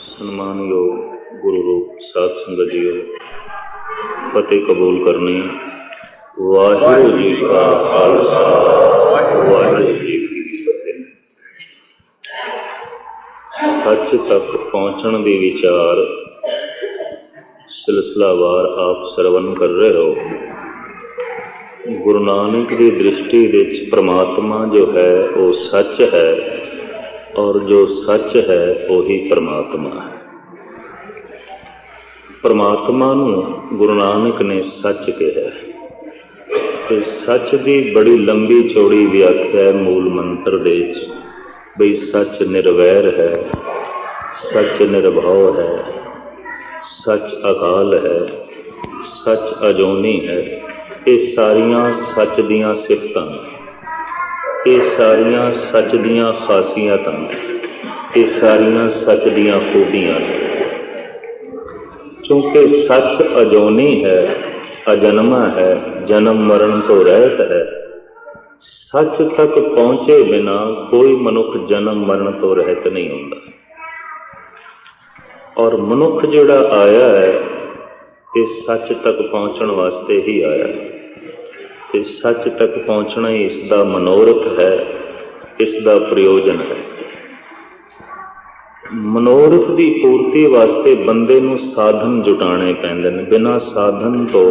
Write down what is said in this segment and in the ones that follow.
ਸਨਮਾਨਯੋਗ ਗੁਰੂ ਰੂਪ ਸਾਧ ਸੰਗਤ ਜੀਓ, ਫਤਿਹ ਕਬੂਲ ਕਰਨੀ। ਵਾਹਿਗੁਰੂ ਜੀ ਕਾ ਖਾਲਸਾ, ਵਾਹਿਗੁਰੂ ਜੀ ਕੀ ਫਤਿਹ। ਸੱਚ ਤੱਕ ਪਹੁੰਚਣ ਦੀ ਵਿਚਾਰ ਸਿਲਸਿਲਾਵਾਰ ਆਪ ਸਰਵਨ ਕਰ ਰਹੇ ਹੋ। ਗੁਰੂ ਨਾਨਕ ਦੀ ਦ੍ਰਿਸ਼ਟੀ ਵਿੱਚ ਪ੍ਰਮਾਤਮਾ ਜੋ ਹੈ ਉਹ ਸੱਚ ਹੈ, ਔਰ ਜੋ ਸੱਚ ਹੈ ਉਹੀ ਪ੍ਰਮਾਤਮਾ ਹੈ। ਪ੍ਰਮਾਤਮਾ ਨੂੰ ਗੁਰੂ ਨਾਨਕ ਨੇ ਸੱਚ ਕਿਹਾ, ਤੇ ਸੱਚ ਦੀ ਬੜੀ ਲੰਬੀ ਚੌੜੀ ਵਿਆਖਿਆ ਹੈ ਮੂਲ ਮੰਤਰ ਦੇ ਵਿੱਚ, ਬਈ ਸੱਚ ਨਿਰਵੈਰ ਹੈ, ਸੱਚ ਨਿਰਭਉ ਹੈ, ਸੱਚ ਅਕਾਲ ਹੈ, ਸੱਚ ਅਜੋਨੀ ਹੈ। ਇਹ ਸਾਰੀਆਂ ਸੱਚ ਦੀਆਂ ਸਿਫਤਾਂ, ਇਹ ਸਾਰੀਆਂ ਸੱਚ ਦੀਆਂ ਖਾਸੀਅਤਾਂ, ਇਹ ਸਾਰੀਆਂ ਸੱਚ ਦੀਆਂ ਖੂਬੀਆਂ ਨੇ। ਕਿਉਂਕਿ ਸੱਚ ਅਜੋਨੀ ਹੈ, ਅਜਨਮਾ ਹੈ, ਜਨਮ ਮਰਨ ਤੋਂ ਰਹਿਤ ਹੈ। ਸੱਚ ਤੱਕ ਪਹੁੰਚੇ ਬਿਨਾ ਕੋਈ ਮਨੁੱਖ ਜਨਮ ਮਰਨ ਤੋਂ ਰਹਿਤ ਨਹੀਂ ਹੁੰਦਾ। ਔਰ ਮਨੁੱਖ ਜਿਹੜਾ ਆਇਆ ਹੈ ਇਹ ਸੱਚ ਤੱਕ ਪਹੁੰਚਣ ਵਾਸਤੇ ਹੀ ਆਇਆ ਹੈ। ਤੇ ਸੱਚ ਤੱਕ ਪਹੁੰਚਣਾ ਹੀ ਇਸ ਦਾ ਮਨੋਰਥ ਹੈ, ਇਸ ਦਾ ਪ੍ਰਯੋਜਨ ਹੈ। ਮਨੋਰਥ ਦੀ ਪੂਰਤੀ ਵਾਸਤੇ ਬੰਦੇ ਨੂੰ ਸਾਧਨ ਜੁਟਾਉਣੇ ਪੈਂਦੇ ਨੇ। ਬਿਨਾਂ ਸਾਧਨ ਤੋਂ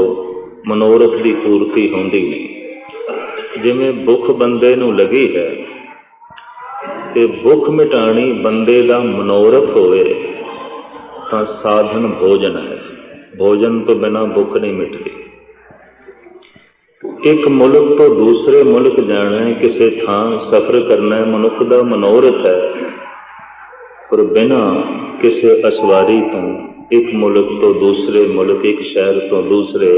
ਮਨੋਰਥ ਦੀ ਪੂਰਤੀ ਹੁੰਦੀ ਨਹੀਂ। ਜਿਵੇਂ ਭੁੱਖ ਬੰਦੇ ਨੂੰ ਲੱਗੀ ਹੈ ਤੇ ਭੁੱਖ ਮਿਟਾਣੀ ਬੰਦੇ ਦਾ ਮਨੋਰਥ ਹੋਵੇ ਤਾਂ ਸਾਧਨ ਭੋਜਨ ਹੈ। ਭੋਜਨ ਤੋਂ ਬਿਨਾਂ ਭੁੱਖ ਨਹੀਂ ਮਿਟਦੀ। ਇੱਕ ਮੁਲਕ ਤੋਂ ਦੂਸਰੇ ਮੁਲਕ ਜਾਣਾ ਹੈ, ਕਿਸੇ ਥਾਂ ਸਫ਼ਰ ਕਰਨਾ ਹੈ, ਮਨੁੱਖ ਦਾ ਮਨੋਰਥ ਹੈ। ਪਰ ਬਿਨਾਂ ਕਿਸੇ ਅਸਵਾਰੀ ਤੋਂ ਇੱਕ ਮੁਲਕ ਤੋਂ ਦੂਸਰੇ ਮੁਲਕ, ਇੱਕ ਸ਼ਹਿਰ ਤੋਂ ਦੂਸਰੇ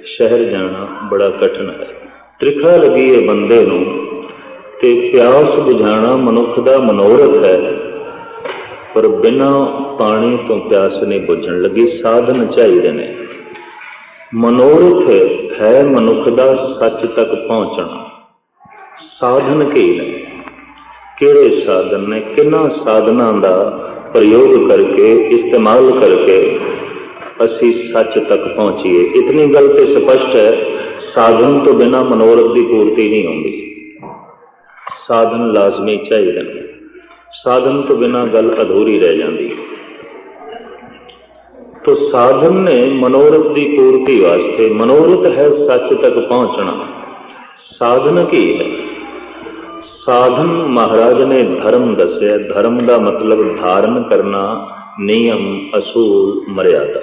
ਸ਼ਹਿਰ ਜਾਣਾ ਬੜਾ ਕਠਿਨ ਹੈ। ਤ੍ਰਿਖਾ ਲੱਗੀ ਹੈ ਬੰਦੇ ਨੂੰ, ਤੇ ਪਿਆਸ ਬੁਝਾਉਣਾ ਮਨੁੱਖ ਦਾ ਮਨੋਰਥ ਹੈ। ਪਰ ਬਿਨਾਂ ਪਾਣੀ ਤੋਂ ਪਿਆਸ ਨਹੀਂ ਬੁਝਣ ਲੱਗੀ। ਸਾਧਨ ਚਾਹੀਦੇ ਨੇ। ਮਨੋਰਥ ਹੈ ਮਨੁੱਖ ਦਾ ਸੱਚ ਤੱਕ ਪਹੁੰਚਣਾ। ਸਾਧਨ ਕੀ ਨੇ? ਕਿਹੜੇ ਸਾਧਨ ਨੇ? ਕਿਹਨਾਂ ਸਾਧਨਾਂ ਦਾ ਪ੍ਰਯੋਗ ਕਰਕੇ, ਇਸਤੇਮਾਲ ਕਰਕੇ ਅਸੀਂ ਸੱਚ ਤੱਕ ਪਹੁੰਚੀਏ? ਇਤਨੀ ਗੱਲ ਤੇ ਸਪਸ਼ਟ ਹੈ, ਸਾਧਨ ਤੋਂ ਬਿਨਾਂ ਮਨੋਰਥ ਦੀ ਪੂਰਤੀ ਨਹੀਂ ਹੁੰਦੀ। ਸਾਧਨ ਲਾਜ਼ਮੀ ਚਾਹੀਦੇ ਨੇ। ਸਾਧਨ ਤੋਂ ਬਿਨਾਂ ਗੱਲ ਅਧੂਰੀ ਰਹਿ ਜਾਂਦੀ ਹੈ। ਤੋ ਸਾਧਨ ਨੇ ਮਨੋਰਥ ਦੀ ਪੂਰਤੀ ਵਾਸਤੇ, ਮਨੋਰਥ ਹੈ ਸੱਚ ਤੱਕ ਪਹੁੰਚਣਾ। ਸਾਧਨ ਕੀ ਹੈ? ਸਾਧਨ ਮਹਾਰਾਜ ਨੇ ਧਰਮ ਦੱਸਿਆ। ਧਰਮ ਦਾ ਮਤਲਬ ਧਾਰਨ ਕਰਨਾ, ਨਿਯਮ, ਅਸੂਲ, ਮਰਿਆਦਾ।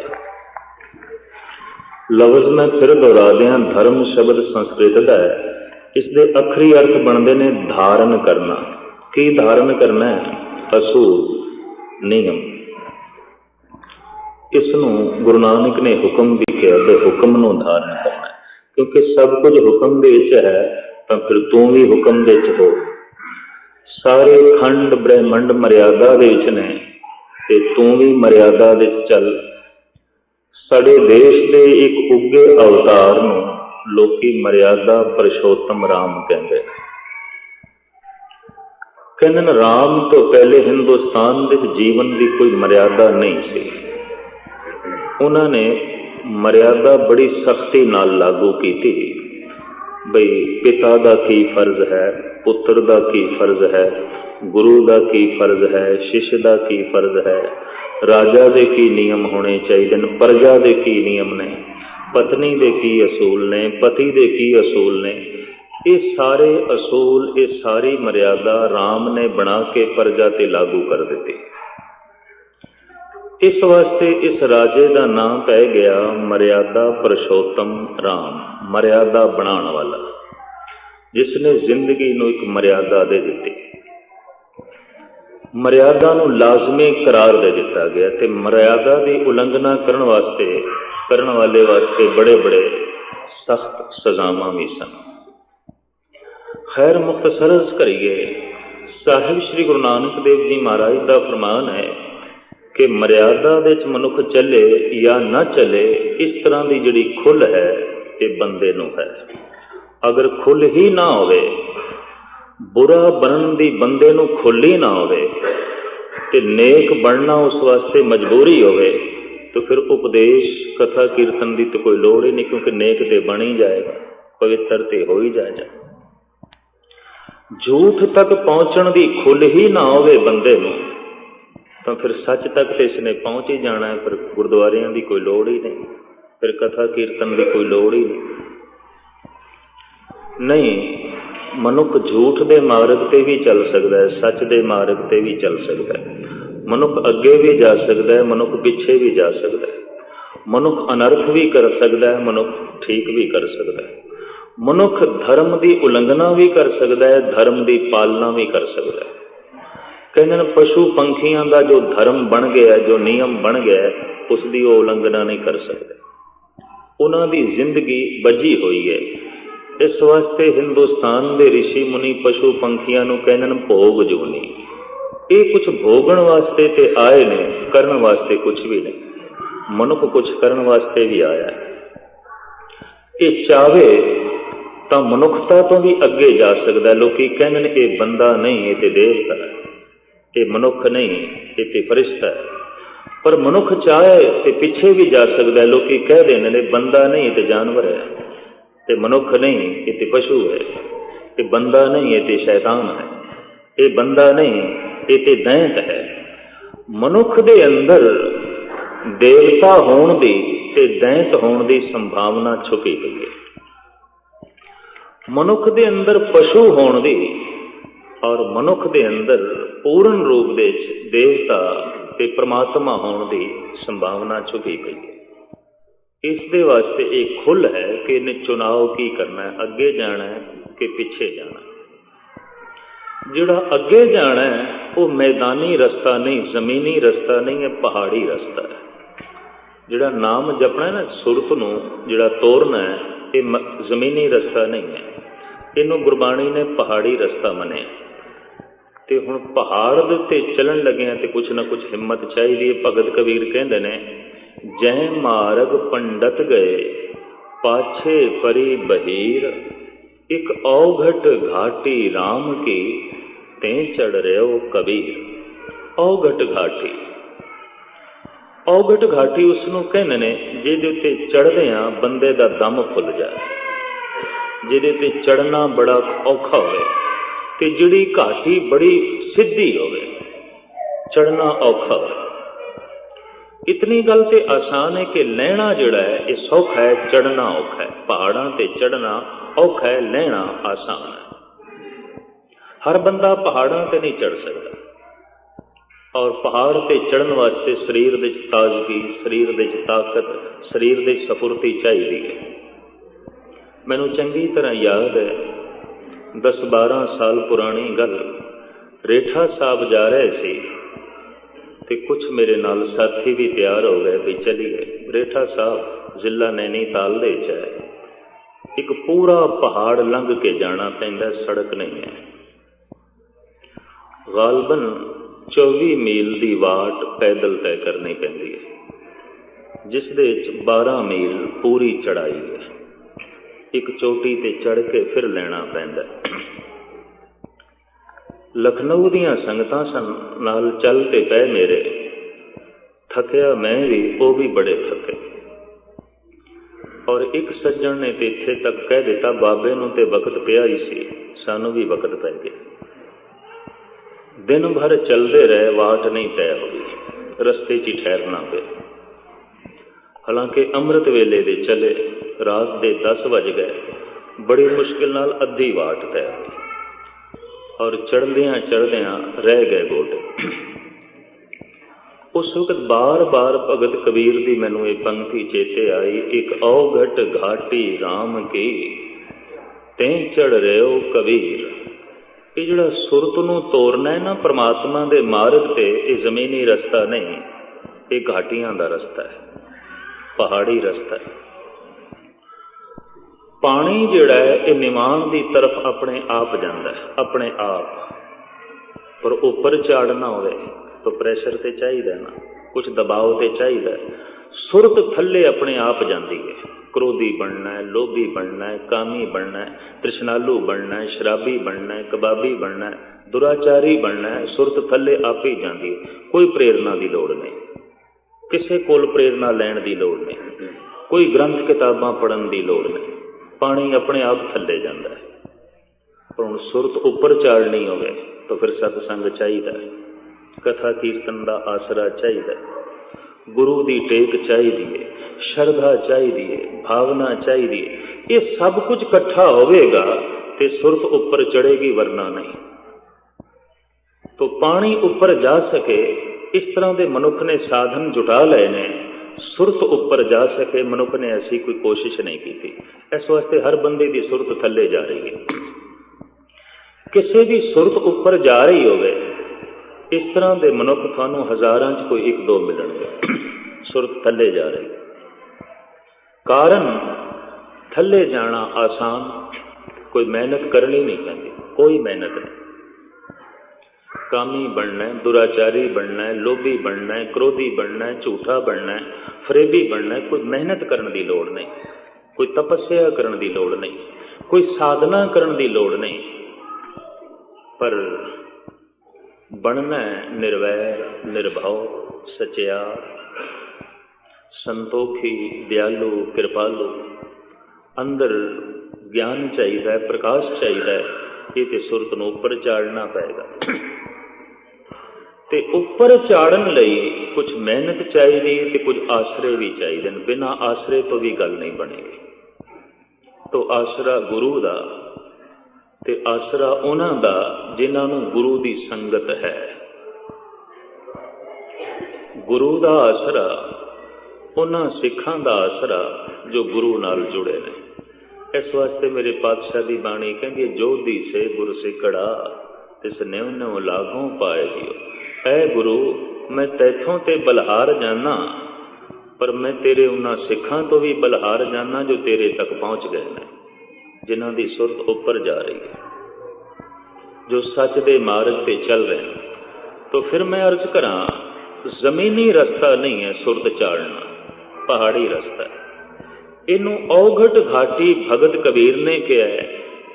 ਲਫ਼ਜ਼ ਮੈਂ ਫਿਰ ਦੁਹਰਾ ਦਿਆਂ, ਧਰਮ ਸ਼ਬਦ ਸੰਸਕ੍ਰਿਤ ਦਾ ਹੈ। ਇਸ ਦੇ ਅੱਖਰੀ ਅਰਥ ਬਣਦੇ ਨੇ ਧਾਰਨ ਕਰਨਾ। ਕੀ ਧਾਰਨ ਕਰਨਾ ਹੈ? ਅਸੂਲ, ਨਿਯਮ। ਇਸ ਨੂੰ ਗੁਰੂ ਨਾਨਕ ਨੇ ਹੁਕਮ ਵੀ ਕਿਹਾ, ਤੇ ਹੁਕਮ ਨੂੰ ਧਾਰਨ ਕਰਨਾ। ਕਿਉਂਕਿ ਸਭ ਕੁਝ ਹੁਕਮ ਦੇ ਵਿੱਚ ਹੈ, ਤਾਂ ਫਿਰ ਤੂੰ ਵੀ ਹੁਕਮ ਦੇ ਵਿੱਚ ਹੋ। ਸਾਰੇ ਖੰਡ ਬ੍ਰਹਿਮੰਡ ਮਰਿਆਦਾ ਦੇ ਵਿੱਚ ਨੇ, ਤੇ ਤੂੰ ਵੀ ਮਰਿਆਦਾ ਦੇ ਵਿੱਚ ਚੱਲ। ਸਾਡੇ ਦੇਸ਼ ਦੇ ਇੱਕ ਉੱਗੇ ਅਵਤਾਰ ਨੂੰ ਲੋਕੀ ਮਰਿਆਦਾ ਪੁਰਸ਼ੋਤਮ ਰਾਮ ਕਹਿੰਦੇ ਨੇ। ਕਹਿੰਦੇ ਨੇ ਰਾਮ ਤੋਂ ਪਹਿਲੇ ਹਿੰਦੁਸਤਾਨ ਵਿੱਚ ਜੀਵਨ ਦੀ ਕੋਈ ਮਰਿਆਦਾ ਨਹੀਂ ਸੀ। ਉਹਨਾਂ ਨੇ ਮਰਿਆਦਾ ਬੜੀ ਸਖਤੀ ਨਾਲ ਲਾਗੂ ਕੀਤੀ, ਬਈ ਪਿਤਾ ਦਾ ਕੀ ਫਰਜ਼ ਹੈ, ਪੁੱਤਰ ਦਾ ਕੀ ਫਰਜ਼ ਹੈ, ਗੁਰੂ ਦਾ ਕੀ ਫਰਜ਼ ਹੈ, ਸ਼ਿਸ਼ ਦਾ ਕੀ ਫਰਜ਼ ਹੈ, ਰਾਜਾ ਦੇ ਕੀ ਨਿਯਮ ਹੋਣੇ ਚਾਹੀਦੇ ਨੇ, ਪ੍ਰਜਾ ਦੇ ਕੀ ਨਿਯਮ ਨੇ, ਪਤਨੀ ਦੇ ਕੀ ਅਸੂਲ ਨੇ, ਪਤੀ ਦੇ ਕੀ ਅਸੂਲ ਨੇ। ਇਹ ਸਾਰੇ ਅਸੂਲ, ਇਹ ਸਾਰੀ ਮਰਿਆਦਾ ਰਾਮ ਨੇ ਬਣਾ ਕੇ ਪ੍ਰਜਾ ਤੇ ਲਾਗੂ ਕਰ ਦਿੱਤੀ। ਇਸ ਵਾਸਤੇ ਇਸ ਰਾਜੇ ਦਾ ਨਾਮ ਪੈ ਗਿਆ ਮਰਿਆਦਾ ਪੁਰਸ਼ੋਤਮ ਰਾਮ, ਮਰਿਆਦਾ ਬਣਾਉਣ ਵਾਲਾ, ਜਿਸ ਨੇ ਜ਼ਿੰਦਗੀ ਨੂੰ ਇੱਕ ਮਰਿਆਦਾ ਦੇ ਦਿੱਤੀ। ਮਰਿਆਦਾ ਨੂੰ ਲਾਜ਼ਮੀ ਕਰਾਰ ਦੇ ਦਿੱਤਾ ਗਿਆ, ਤੇ ਮਰਿਆਦਾ ਦੀ ਉਲੰਘਣਾ ਕਰਨ ਵਾਲੇ ਵਾਸਤੇ ਬੜੇ ਬੜੇ ਸਖਤ ਸਜ਼ਾਵਾਂ ਵੀ ਸਨ। ਖੈਰ, ਮੁਖਤਸਰ ਅਰਜ਼ ਕਰੀਏ, ਸਾਹਿਬ ਸ੍ਰੀ ਗੁਰੂ ਨਾਨਕ ਦੇਵ ਜੀ ਮਹਾਰਾਜ ਦਾ ਫਰਮਾਨ ਹੈ ਕਿ ਮਰਿਆਦਾ ਦੇ ਵਿੱਚ ਮਨੁੱਖ ਚੱਲੇ ਜਾਂ ਨਾ ਚੱਲੇ, ਇਸ ਤਰ੍ਹਾਂ ਦੀ ਜਿਹੜੀ ਖੁੱਲ੍ਹ ਹੈ ਇਹ ਬੰਦੇ ਨੂੰ ਹੈ। ਅਗਰ ਖੁੱਲ੍ਹ ਹੀ ਨਾ ਹੋਵੇ, ਬੁਰਾ ਬਣਨ ਦੀ ਬੰਦੇ ਨੂੰ ਖੁੱਲ੍ਹ ਹੀ ਨਾ ਹੋਵੇ, ਤੇ ਨੇਕ ਬਣਨਾ ਉਸ ਵਾਸਤੇ ਮਜਬੂਰੀ ਹੋਵੇ तो फिर उपदेश कथा कीर्तन की तो कोई लोड़ ही नहीं, क्योंकि नेक ते बन ही जाएगा, पवित्र ते हो ही जाएगा। झूठ तक पहुंचण की खुल ही ना होवे बंदे नूं तो फिर सच तक तो इसने पहुंच ही जाना है। फिर गुरुद्वारियां की कोई लोड़ ही नहीं, फिर कथा कीर्तन की कोई लोड़ ही नहीं। मनुख झूठ के मार्ग ते भी चल सकता है, सच के मार्ग ते भी चल सकता है। मनुख अगे भी जा सकता है, मनुख पिछे भी जा सकता है। मनुख अनर्थ भी कर सकता है, मनुख ठीक भी कर सकता है। मनुख धर्म की उलंघना भी कर सकता है, धर्म की पालना भी कर सकता है। कहते हैं पशु पंखियों का जो धर्म बन गया, जो नियम बन गया, उसकी वो उलंघना नहीं कर सकते। उन्होंने जिंदगी बजी हुई है। इस वास्ते हिंदुस्तान के ऋषि मुनि पशु पंखियों को कहते हैं भोग जूनी। ये कुछ भोगण वास्ते ते आए ने, करन वास्ते कुछ भी नहीं। मनुख कुछ करन वास्ते भी आया है। ये चाहे तो मनुखता तो भी अगे जा सकता है। लोग कहते हैं ये बंदा नहीं, ये तो देवता है, ये मनुख नहीं, ये तो फरिश्ता है। पर मनुख चाहे तो पिछे भी जा सकता है। लोग कह देने बंदा नहीं, ये तो जानवर है, ये मनुख नहीं, ये तो पशु है, ये बंदा नहीं, ये तो शैतान है, ये बंदा नहीं, ये तो दैंत है। मनुख दे अंदर देवता होने दी ते दैंत होने दी संभावना छुपी हुई है। मनुख दे अंदर पशु होने दी और मनुख दे अंदर पूर्ण रूप दे देवता ते परमात्मा होने दी संभावना छुपी हुई है। इस दे वास्ते एक खुल है कि इन्हें चुनाव की करना है, अगे जाना है कि पिछे जाना है। जिहड़ा अगे जाना है वो मैदानी रस्ता नहीं, जमीनी रस्ता नहीं है, पहाड़ी रस्ता है। जिहड़ा नाम जपना है ना, सुरत नूं जिहड़ा तोड़ना है, ये जमीनी रस्ता नहीं है। इनू गुरबाणी ने पहाड़ी रस्ता मनिया। ते हुण पहाड़ दे उत्ते चलन लगे तो कुछ ना कुछ हिम्मत चाहिए। भगत कबीर कहंदे ने जै मार्ग पंडत गए पाछे परी बहीर, एक औघट घाटी राम की ते चढ़ रहे कबीर। औघट घाटी, औघट घाटी उसनों कहने ने जिहदे उत्ते चढ़दे आ बंदे दा दम फुल जाए, जिहदे उत्ते चढ़ना बड़ा औखा होवे ते जिहड़ी घाटी बड़ी सीधी होवे, चढ़ना औखा होवे। इतनी गल ते आसान है कि लहना जिहड़ा है ये सौखा है, चढ़ना औखा है। पहाड़ां ते चढ़ना औखा है, लहना आसान है। हर बंदा पहाड़ां ते नहीं चढ़ सकता। और पहाड़ ते चढ़न वास्ते शरीर दे ताजगी, शरीर दे ताकत, शरीर दे सफुर्ती चाहिए है। मैनूं चंगी तरह याद है 10-12 साल पुरानी गल, रेठा साहब जा रहे थे तो कुछ मेरे नाल साथी भी तैयार हो गए भी चलिए। रेठा साहब जिला नैनीताल दे च है, एक पूरा पहाड़ लंघ के जाना पैंदा, सड़क नहीं है। गालबन 24 मील की वाट पैदल तय करनी पैंदी है, जिस दे 12 मील पूरी चढ़ाई है। एक चोटी ते चढ़ के फिर लेना पैंदा। लखनऊ दियां संगतां सन नाल चल ते पै मेरे, थकिया मैं भी, वो भी बड़े थके। और एक सज्जन ने ते इत्थे तक कह दिता बाबे नूं ते वक्त पिया ही सी, सानू भी वक्त पै गया। दिन भर चलते रहे, वाट नहीं तय हुई, रस्ते च ठहरना पे। हालांकि अमृत वेले दे चले, रात के 10 बज गए, बड़ी मुश्किल नाल अद्धी वाट तय हुई और चढ़दियां चढ़दियां रह गए गोडे। उस वक्त बार बार भगत कबीर की मैनू ये पंक्ति चेते आई, एक औघट घाटी राम की ते चढ़ रहे हो कबीर। ये जिहड़ा सुरत नूं तोड़ना है ना परमात्मा दे मार्ग ते, ये जमीनी रस्ता नहीं, ये घाटियां दा रस्ता है, पहाड़ी रस्ता है। पानी जिहड़ा है ये निवान की तरफ अपने आप जाता है, अपने आप। पर उपर चाड़ना होवे तो प्रैशर ते चाहिए ना, कुछ दबाव ते चाहिए। सुरत थले अपने आप जाती है, क्रोधी बनना है, लोभी बनना है, कामी बनना है, तृष्णालु बनना है, शराबी बनना है, कबाबी बनना है, दुराचारी बनना है। सुरत थल्ले आप ही जाती है। कोई प्रेरणा की लौड़ नहीं, किसी कोल प्रेरणा लैण की लौड़ नहीं, कोई ग्रंथ किताबां पढ़न की लौड़ नहीं। पानी अपने आप थल्ले जाता है। पर हुण सुरत उपर चाड़नी होवे तो फिर सतसंग चाहिए, कथा कीर्तन का आसरा चाहिए, गुरु की टेक चाहिए, श्रद्धा चाहिए, भावना चाहिए। ये सब कुछ इकट्ठा होवेगा तो सुरत उपर चढ़ेगी, वरना नहीं। तो पानी उपर जा सके इस तरह के मनुख ने साधन जुटा लए ने, सुरत उपर जा सके मनुख ने ऐसी कोई कोशिश नहीं की। इस वास्ते हर बंदे की सुरत थल्ले जा रही है। किसी की सुरत उपर जा रही होवे, इस तरह के मनुख थानू हजारां च कोई एक दो मिलणगे। सुरत थल्ले जा रही, कारण थल्ले जाना आसान, कोई मेहनत करनी नहीं पैंदी, कोई मेहनत नहीं। कामी बनना है, दुराचारी बनना है, लोभी बनना है, क्रोधी बनना है, झूठा बनना है, फरेबी बनना है, कोई मेहनत करने की लोड़ नहीं, कोई तपस्या करने की लोड़ नहीं, कोई साधना करने की लोड़ नहीं। पर बनना है निर्वैर, निर्भव, सचियार, संतोखी, दयालु, कृपालु। अंदर ज्ञान चाहिए, प्रकाश चाहिए। ये तो सुरत नूं उपर चाड़ना पेगा। ते उपर चाड़न लई कुछ मेहनत चाहिए ते कुछ आसरे भी चाहिए। बिना आसरे तो भी गल नहीं बनेगी। तो आसरा गुरु दा ते आसरा उन्हां दा जिन्हां नूं गुरु दी संगत है। गुरु दा आसरा उन्हां सिखां दा आसरा जो गुरु नाल जुड़े ने। इस वास्ते मेरे पातशाह की बाणी कहती, जो दी से गुरु सिकड़ा तिस न्यों न्यों लागों पाए जियो। ऐ गुरु, मैं तैथों ते बलहार जाना, पर मैं तेरे उन्हां सिखां तो भी बलहार जाना जो तेरे तक पहुँच गए ने, जिन्हां दी सुरत उपर जा रही है, जो सच दे मार्ग ते चल रहे हैं। तो फिर मैं अर्ज करा, जमीनी रास्ता नहीं है सुरत चाड़ना, पहाड़ी रास्ता है। इनू औघट घाटी भगत कबीर ने कहा है,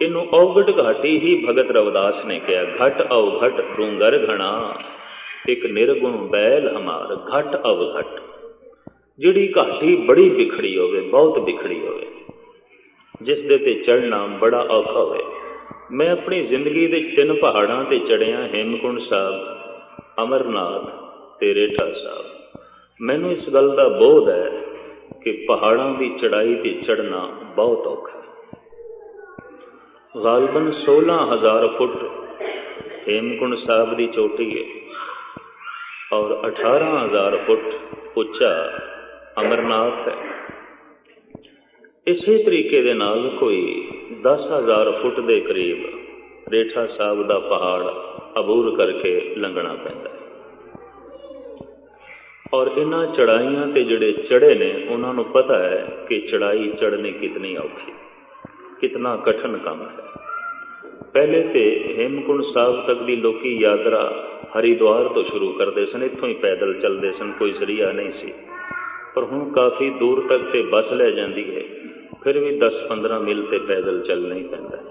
इनू औघट घाटी ही भगत रविदास ने कहा। घट अवघट डूंगर घना, एक निर्गुण बैल हमार घट अवघट। जिहड़ी घाटी बड़ी बिखड़ी होवे, बहुत बिखड़ी होवे, जिस दे ते चढ़ना बड़ा औखा होवे। मैं अपनी जिंदगी दे 3 पहाड़ां ते चढ़िया, हेमकुंड साहब, अमरनाथ ते रेठा साहब। मैनू इस गल का बोध है कि पहाड़ों की चढ़ाई ते चढ़ना बहुत औखा है। गालबन 16,000 फुट हेमकुंड साहब की चोटी है और 18,000 फुट उच्चा अमरनाथ है। इसी तरीके दे नाल कोई 10,000 फुट के करीब रेठा साहब का पहाड़ अबूर करके लंघना पैंदा है। और इन्हां चढ़ाइयां ते जिहड़े चढ़े ने उन्हां नूं पता है कि चढ़ाई चढ़नी कितनी औखी, कितना कठिन काम है। पहले तो हेमकुंड साहब तक की लोकी यात्रा हरिद्वार तो शुरू करते सन, इत्थों ही पैदल चलते सन, कोई जरिया नहीं सी। पर हुण काफ़ी दूर तक तो बस लै जाती है, फिर भी 10-15 मील तो पैदल चलना ही पैंदा।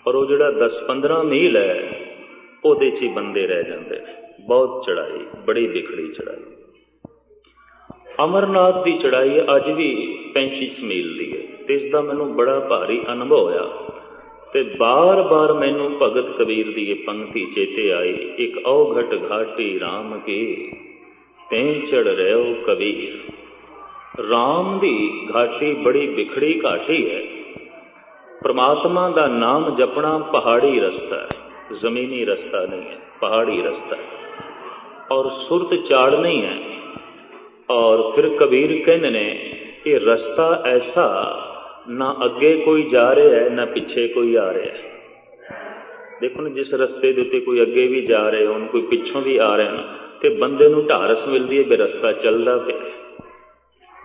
और वो जिहड़ा 10-15 मील है उहदे च ही बंदे रह जाते हैं। बहुत चढ़ाई, बड़ी बिखड़ी चढ़ाई। अमरनाथ की चढ़ाई अज भी 35 मील की है, तो इसका मैनू बड़ा भारी अनुभव होया। तो बार बार मैनू भगत कबीर की पंक्ति चेते आई, एक औघट घाटी राम की तें चढ़ रहो कबीर। राम की घाटी बड़ी बिखड़ी घाटी है। परमात्मा का नाम जपना पहाड़ी रास्ता है, जमीनी रास्ता नहीं है, पहाड़ी रास्ता है। और सुरत चाड़नी है। और फिर कबीर कहते ने ये रास्ता ऐसा, ना अगे कोई जा रहा है ना पिछे कोई आ रहा है। देखो ना, जिस रस्ते के उत्ते कोई अगे भी जा रहे हो, कोई पिछों भी आ रहे हैं, तो बंदे नूं ढारस मिलती है भी रस्ता चलता पे,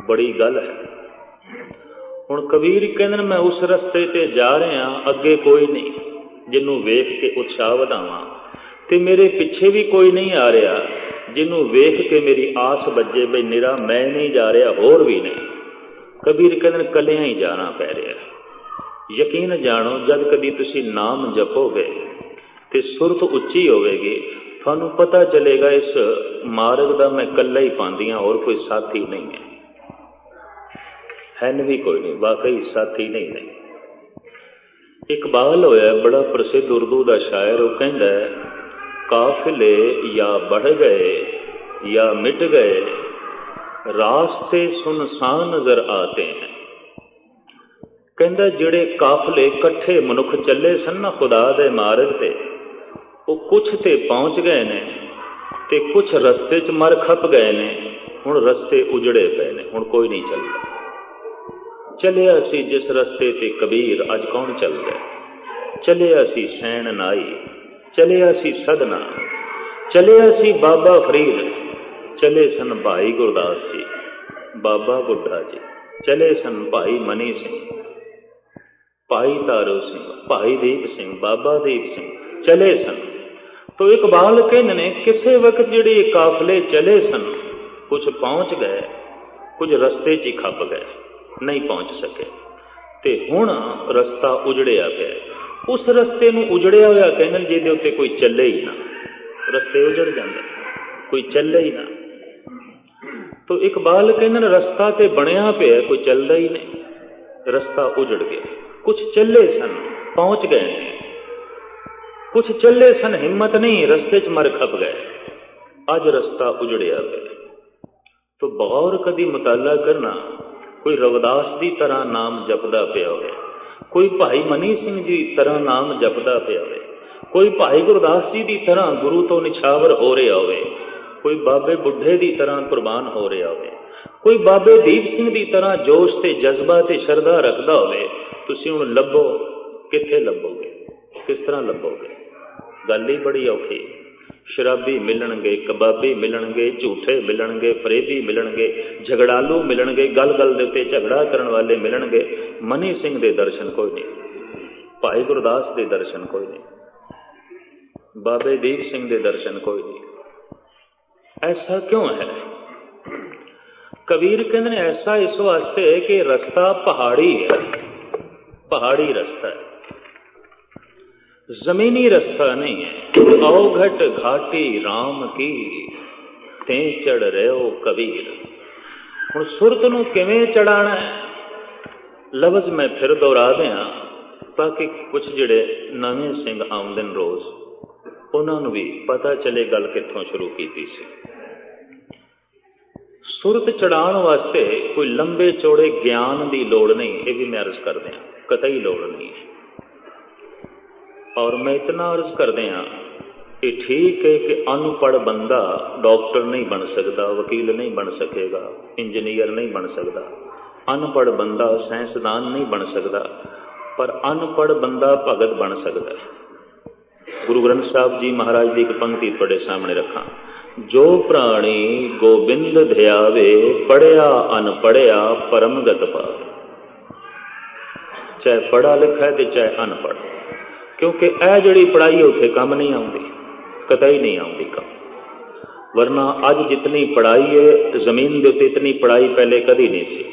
बड़ी गल है। हुण कबीर कहते मैं उस रस्ते ते जा रहा, अगे कोई नहीं जिन्हों वेख के उत्साह वधावां, ते मेरे पिछे भी कोई नहीं आ रहा जिन्हों वेख के मेरी आस बजे बई निरा मैं नहीं जा रहा, होर भी नहीं। कबीर कहते कलियां ही जाना पै रहा। यकीन जानो जब कभी तुसी नाम जपोगे तो सुरत उच्ची होगी, थानू पता चलेगा इस मार्ग का मैं कला ही पाँदी हाँ, और कोई साथी नहीं है भी कोई नहीं, वाकई साथी नहीं। इकबाल होया बड़ा प्रसिद्ध उर्दू का शायर, वो कहता है काफिले या बढ़ गए या मिट गए, रास्ते सुनसान नजर आते हैं। कहता जिहड़े काफिले कट्ठे मनुख चले सन ना खुदा दे मार्ग ते, वो कुछ ते पहुंच गए ने ते कुछ रस्ते च मर खप गए ने। हुण रस्ते उजड़े पे ने, हुण कोई नहीं चलदा। चलिया सी जिस रस्ते ते कबीर, अज कौन चल गया। चलिया सी सैन नाई, चलिया सी सदना, चलिया सी बाबा फरीद, चले सन भाई गुरदास जी, बाबा बुढ़ा जी, चले सन भाई मनी सिंह, भाई तारो सिंह, भाई दीप सिंह, बाबा दीप सिंह, चले सन। तो इकबाल कहते ने किसी वक्त जिहड़े काफिले चले सन, कुछ पहुंच गए, कुछ रस्ते च ही खप गए, नहीं पहुंच सके, ते हुण रस्ता उजड़िया पिया। उस रस्ते नूं उजड़िया होया कहने जिहदे उत्ते कोई चले ही ना, रस्ते उजड़ जांदे, कोई चले ही ना। तो इकबाल कहने रस्ता ते बनिया पिया, कोई चलदा ही नहीं, रस्ता उजड़ गया। कुछ चले सन पहुंच गए ने, कुछ चले सन हिम्मत नहीं, रस्ते च मर खप गए, अज रस्ता उजड़िया पिया। तो गौर कदी मुताला करना, कोई रविदास की तरह नाम जपदा पिया होवे, कोई भाई मनी सिंह जी की तरह नाम जपदा पिया होवे, कोई भाई गुरदास जी की तरह गुरु तो निछावर हो रहा होवे, कोई बाबे बुढ़े की तरह कुर्बान हो रहा होवे, कोई बाबे दीप सिंह की तरह जोश ते जज्बा ते शरधा रखदा होवे। तुसीं हुण लभो, कित्थे लभोगे, किस तरह लभोगे? गल ही बड़ी औखी। शराबी मिलणगे, कबाबी मिलणगे, झूठे मिलणगे, फरेबी मिलणगे, झगड़ालू मिलणगे, गल गल दे उत्ते झगड़ा करन वाले मिलणगे। मनी सिंह दे दर्शन कोई नहीं, भाई गुरदास दे दर्शन कोई नहीं, बाबे दीप सिंह दे दर्शन कोई नहीं। ऐसा क्यों है? कबीर कहते हैं ऐसा इस वास्ते है कि रास्ता पहाड़ी है, पहाड़ी रास्ता है, जमीनी रास्ता नहीं है। औघट घाटी राम की ते चढ़ रहे हो कबीर। हुण सुरत नूं किवें चढ़ाना है, लफ्ज मैं फिर दोहरा दियां ताकि कुछ जिहड़े नवें सिंह आउंदे ने रोज़, उन्हां नूं भी पता चले गल कित्थों शुरू कीती सी। सुरत चढ़ाउण वास्ते कोई लंबे चौड़े ज्ञान की लोड़ नहीं, ये भी मैं अर्ज कर दियां, कतई लोड़ नहीं है। और मैं इतना अर्ज कर दियां कि ठीक है कि अनपढ़ बंदा डॉक्टर नहीं बन सकता, वकील नहीं बन सकेगा, इंजीनियर नहीं बन सकता, अनपढ़ बंदा साइंसदान नहीं बन सकता, पर अनपढ़ बंदा भगत बन सकता है। गुरु ग्रंथ साहब जी महाराज की एक पंक्ति तुहाडे सामने रखा, जो प्राणी गोबिंद ध्यावे, पढ़िया अनपढ़िया परमगत पावे। चाहे पढ़ा लिखा है तो चाहे अनपढ़, क्योंकि यह जिहड़ी पढ़ाई है उत्थे काम नहीं आउंदी, कतई नहीं आउंदी काम। वरना अज जितनी पढ़ाई है जमीन के उत्ते इतनी पढ़ाई पहले कदी नहीं सी।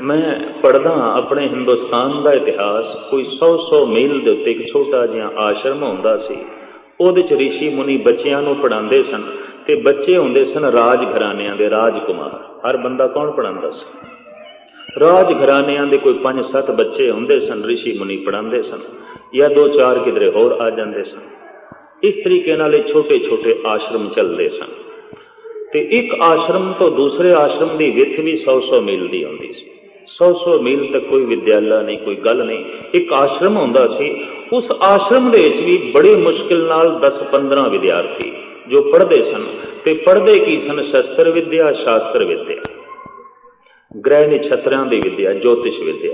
मैं पढ़दा अपने हिंदुस्तान का इतिहास, कोई 100 मील के उत्ते एक छोटा जिहा आश्रम हुंदा सी, ਉਹਦੇ ਚ ऋषि मुनि बच्चों को पढ़ाते सन, ते बच्चे होंदे सन राज घरानियां दे राजकुमार। हर बंदा कौन पढ़ाता सी? राज घरानियां दे कोई 5-7 बच्चे होंदे सन, ऋषि मुनि पढ़ाते सन, या 2-4 किधरे होर आ जाते सन। इस तरीके नाल छोटे छोटे आश्रम चलते सन, ते एक आश्रम तो दूसरे आश्रम की विथ भी 100 मील की होंदी सी। 100 मील तक कोई विद्यालय नहीं, कोई गल नहीं, एक आश्रम होंदा सी। उस आश्रम दे विच भी बड़ी मुश्किल नाल 10-15 विद्यार्थी जो पढ़ते सन, ते पढ़ते की सन? शस्त्र विद्या, शास्त्र विद्या, ग्रह नक्षत्रों की विद्या, ज्योतिष विद्या,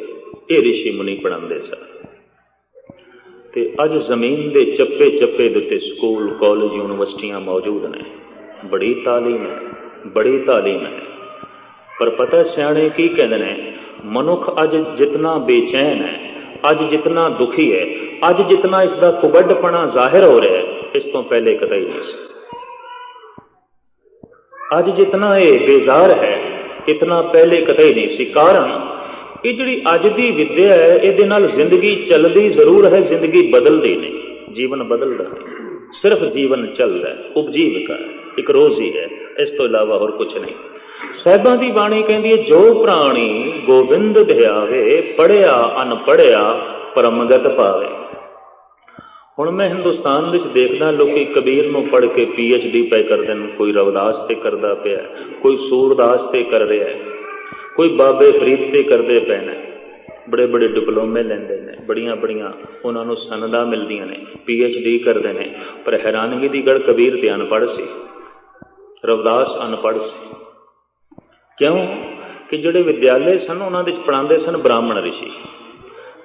ये ऋषि मुनि पढ़ाते सन। ते अज जमीन के चप्पे चप्पे दे उत्ते स्कूल, कॉलेज, यूनिवर्सिटियां मौजूद ने, बड़ी तालीम है, बड़ी तालीम है। पर पता सियाणे की कहते हैं, मनुख अज जितना बेचैन है, अज जितना दुखी है, अज जितना इसका कुबड्डपना जाहिर हो रहा है, इस तो पहले कतई नहीं सी। अज जितना ये बेजार है, इतना पहले कतई नहीं सी। कारण ये जिहड़ी अज दी विद्या है इहदे नाल जिंदगी चलदी जरूर है, जिंदगी बदलदी नहीं, जीवन बदलदा नहीं, सिर्फ जीवन चलदा है, उपजीविका एक रोज ही है, इस तो इलावा होर कुछ नहीं। साहिबां दी बाणी कहंदी है, जो प्राणी गोबिंद ध्यावे, पढ़िया अनपढ़िया परमगत पावे। हुण मैं हिंदुस्तान विच देखदा लोकी कबीर नूं पढ़ के PhD पे करदे ने, कोई रविदास ते करदा पिया, कोई सूरदास ते कर रहा है, कोई बाबे फरीद ते करदे पे ने, बड़े बड़े डिप्लोमे लैंदे ने, बड़ियां बड़ियां उन्हां नूं सनदां मिलदियां ने, PhD करदे ने। पर हैरानगी दी गल, कबीर ते अनपढ़ सी, रविदास अनपढ़ सी। क्यों कि जिहड़े विद्यालय सन उन्हां दे पढ़ांदे सन ब्राह्मण रिशी,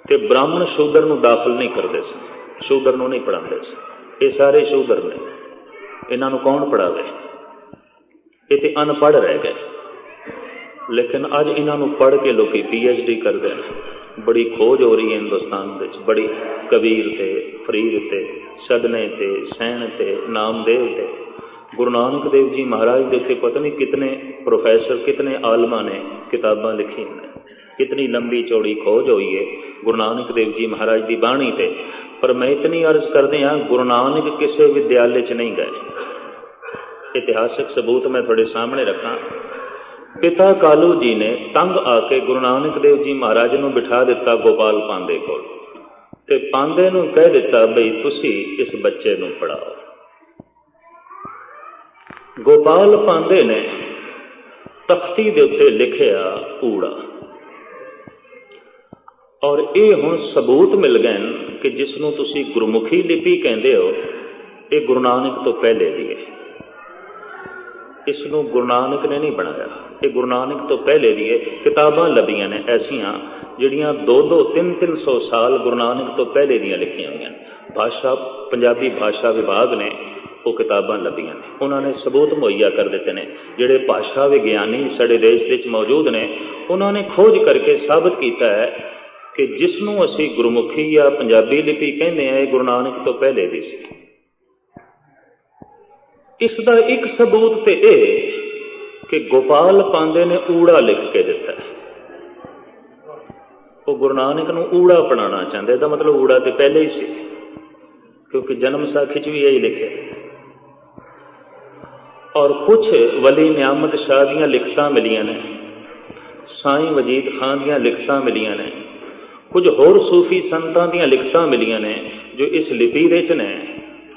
ते ब्राह्मण शूदर नूं दाखल नहीं करदे सन, शूदर नूं नहीं पढ़ांदे सन। ये सारे शूदर ने, इन्हां नूं कौन पढ़ावे? ये ते अनपढ़ रह गए। लेकिन अज इन्हां नूं पढ़ के लोग PhD करते हैं। बड़ी खोज हो रही है हिंदुस्तान विच, बड़ी कबीर ते, फरीद ते, सदने ते, सैन ते, नामदेव ते, गुरु नानक देव जी महाराज के उत्ते पता नहीं कितने प्रोफैसर, कितने आलमा ने किताबां लिखी ने, कितनी लंबी चौड़ी खोज हुई है गुरु नानक देव जी महाराज की बाणी ते। पर मैं इतनी अर्ज करदे हाँ, गुरु नानक किसी विद्यालय च नहीं गए। इतिहासक सबूत मैं थोड़े सामने रखा। पिता कालू जी ने तंग आके गुरु नानक देव जी महाराज नूं बिठा दिता गोपाल पांदे कोल, ते पांदे नूं कह दिता बई तुसी इस बच्चे नूं पढ़ाओ। गोपाल पांदे ने तख्ती दे उत्ते लिखिया ऊड़ा, और ये हुण सबूत मिल गए कि जिसनों तुसी गुरमुखी लिपि कहंदे हो, ये गुरु नानक तो पहले दी है। इसनों गुरु नानक ने नहीं बनाया, ये गुरु नानक तो पहले दी है। किताबां लभियां ने ऐसियां जिहड़ियां 2-2, 300 साल गुरु नानक तो पहले दियां लिखियां हुई। भाषा पंजाबी भाषा विभाग ने वो किताबां लभियां ने, उन्होंने सबूत मुहैया कर दिते ने। जिहड़े भाषा विग्यानी साडे देश विच मौजूद ने, उन्होंने खोज करके साबित किया है कि जिसनों असी गुरमुखी या पंजाबी लिपि कहने हैं, गुरु नानक तो पहले दी सी। इसका एक सबूत तो यह कि गोपाल पांदे ने ऊड़ा लिख के दिता है। वो गुरु नानक नूं ऊड़ा पढ़ाना चाहते, इसका मतलब ऊड़ा तो पहले ही सी, क्योंकि जन्म साखी च भी यही लिखे। और कुछ वली नियामत शाह दियां लिखतां मिलियां ने, साईं वजीद खान दियां लिखतां मिलियां ने, कुछ होर सूफी संतां दियां लिखतां मिलियां ने जो इस लिपि दे च ने,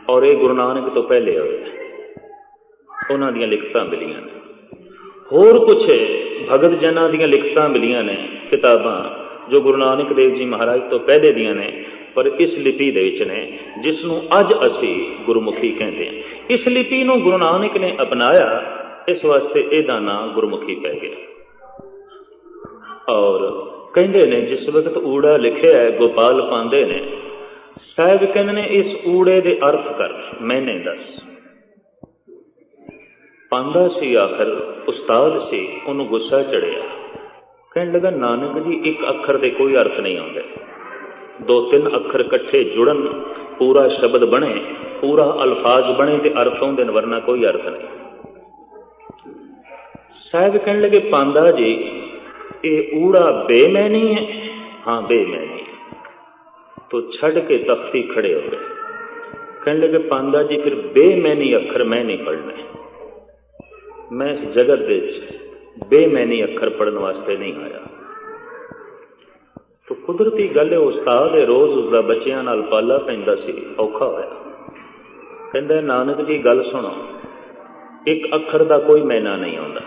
और ये गुरु नानक तो पहले होए, उन्हां दियां लिखतां मिलियां ने। होर कुछ भगत जनां दियां लिखतां मिलियां ने, किताबां जो गुरु नानक देव जी महाराज तो पहले दियां ने, पर इस लिपि दे विच ने जिसनों अज असी गुरमुखी कहते हैं। इस लिपि नूं गुरु नानक ने अपनाया, इस वास्ते इहदा नाम गुरमुखी पै गया। और कहते ने जिस वक्त ऊड़ा लिखिया है गोपाल पांदे ने, साहब कहते ने इस ऊड़े दे अर्थ कर, मैंने दस। पांदा सी आखिर उस्ताद सी, उन्होंने गुस्सा चढ़िया, कहने लगा नानक जी एक अखर दे कोई अर्थ नहीं आते, 2-3 अखर कट्ठे जुड़न पूरा शब्द बने, पूरा अल्फाज बने ते अर्थ होंदे ने, वरना कोई अर्थ नहीं। साहब कहने लगे पांदा जी ये ऊड़ा बेमैनी है? हाँ बेमैनी। तो छड़ के तख्ती खड़े हो गए, कहने लगे पांदा जी फिर बेमैनी अखर मैं नहीं पढ़ने, मैं इस जगत दे बेमैनी अखर पढ़ने वास्ते नहीं आया। तो कुदरती गल है, उस्ताद है, रोज उसका बच्चियां नाल पाला पैंदा सी, औखा होया। कहंदा नानक जी गल सुनो, एक अखर का कोई मैना नहीं आता,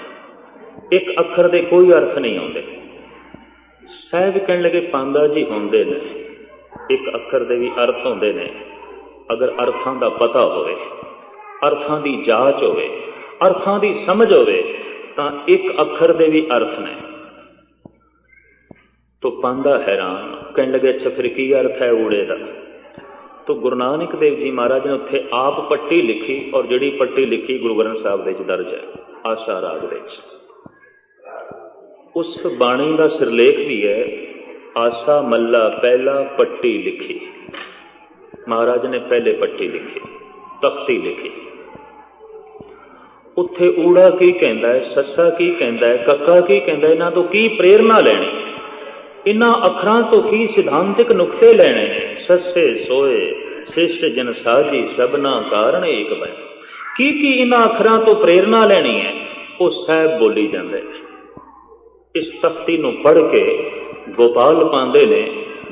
एक अखर दे कोई अर्थ नहीं आते। साहब कहने लगे पांदा जी होंदे ने, एक अखर दे भी अर्थ होंदे ने, अगर अर्थां दा पता होवे, अर्थां दी जांच होवे, अर्थां दी समझ होवे, तां एक अखर दे भी अर्थ ने। तो पांदा हैरान, कहने लगे अच्छा फिर की अर्थ है ऊड़े का? तो गुरु नानक देव जी महाराज ने उत्थे आप पट्टी लिखी, और जिहड़ी पट्टी लिखी गुरु ग्रंथ साहब दे दर्ज है, आशा राग दे। उस बाणी का सिरलेख भी है, आशा मल्ला पहला पट्टी लिखी, महाराज ने पहले पट्टी लिखी, तख्ती लिखी। उत्थे ऊड़ा की कहता है, सस्सा की कहता है, कक्का की कहता है, इन्हां तो की प्रेरणा लैनी, इन्हां अखरां तो की सिद्धांतिक नुकते लेने। सस्से सोए श्रेष्ठ जन साजी, सबना कारण एक बन। की इन्हां अखरां तो प्रेरणा लैनी है, वो साहब बोली जाते। इस तख्ती नूं पढ़ के गोपाल पांदे ने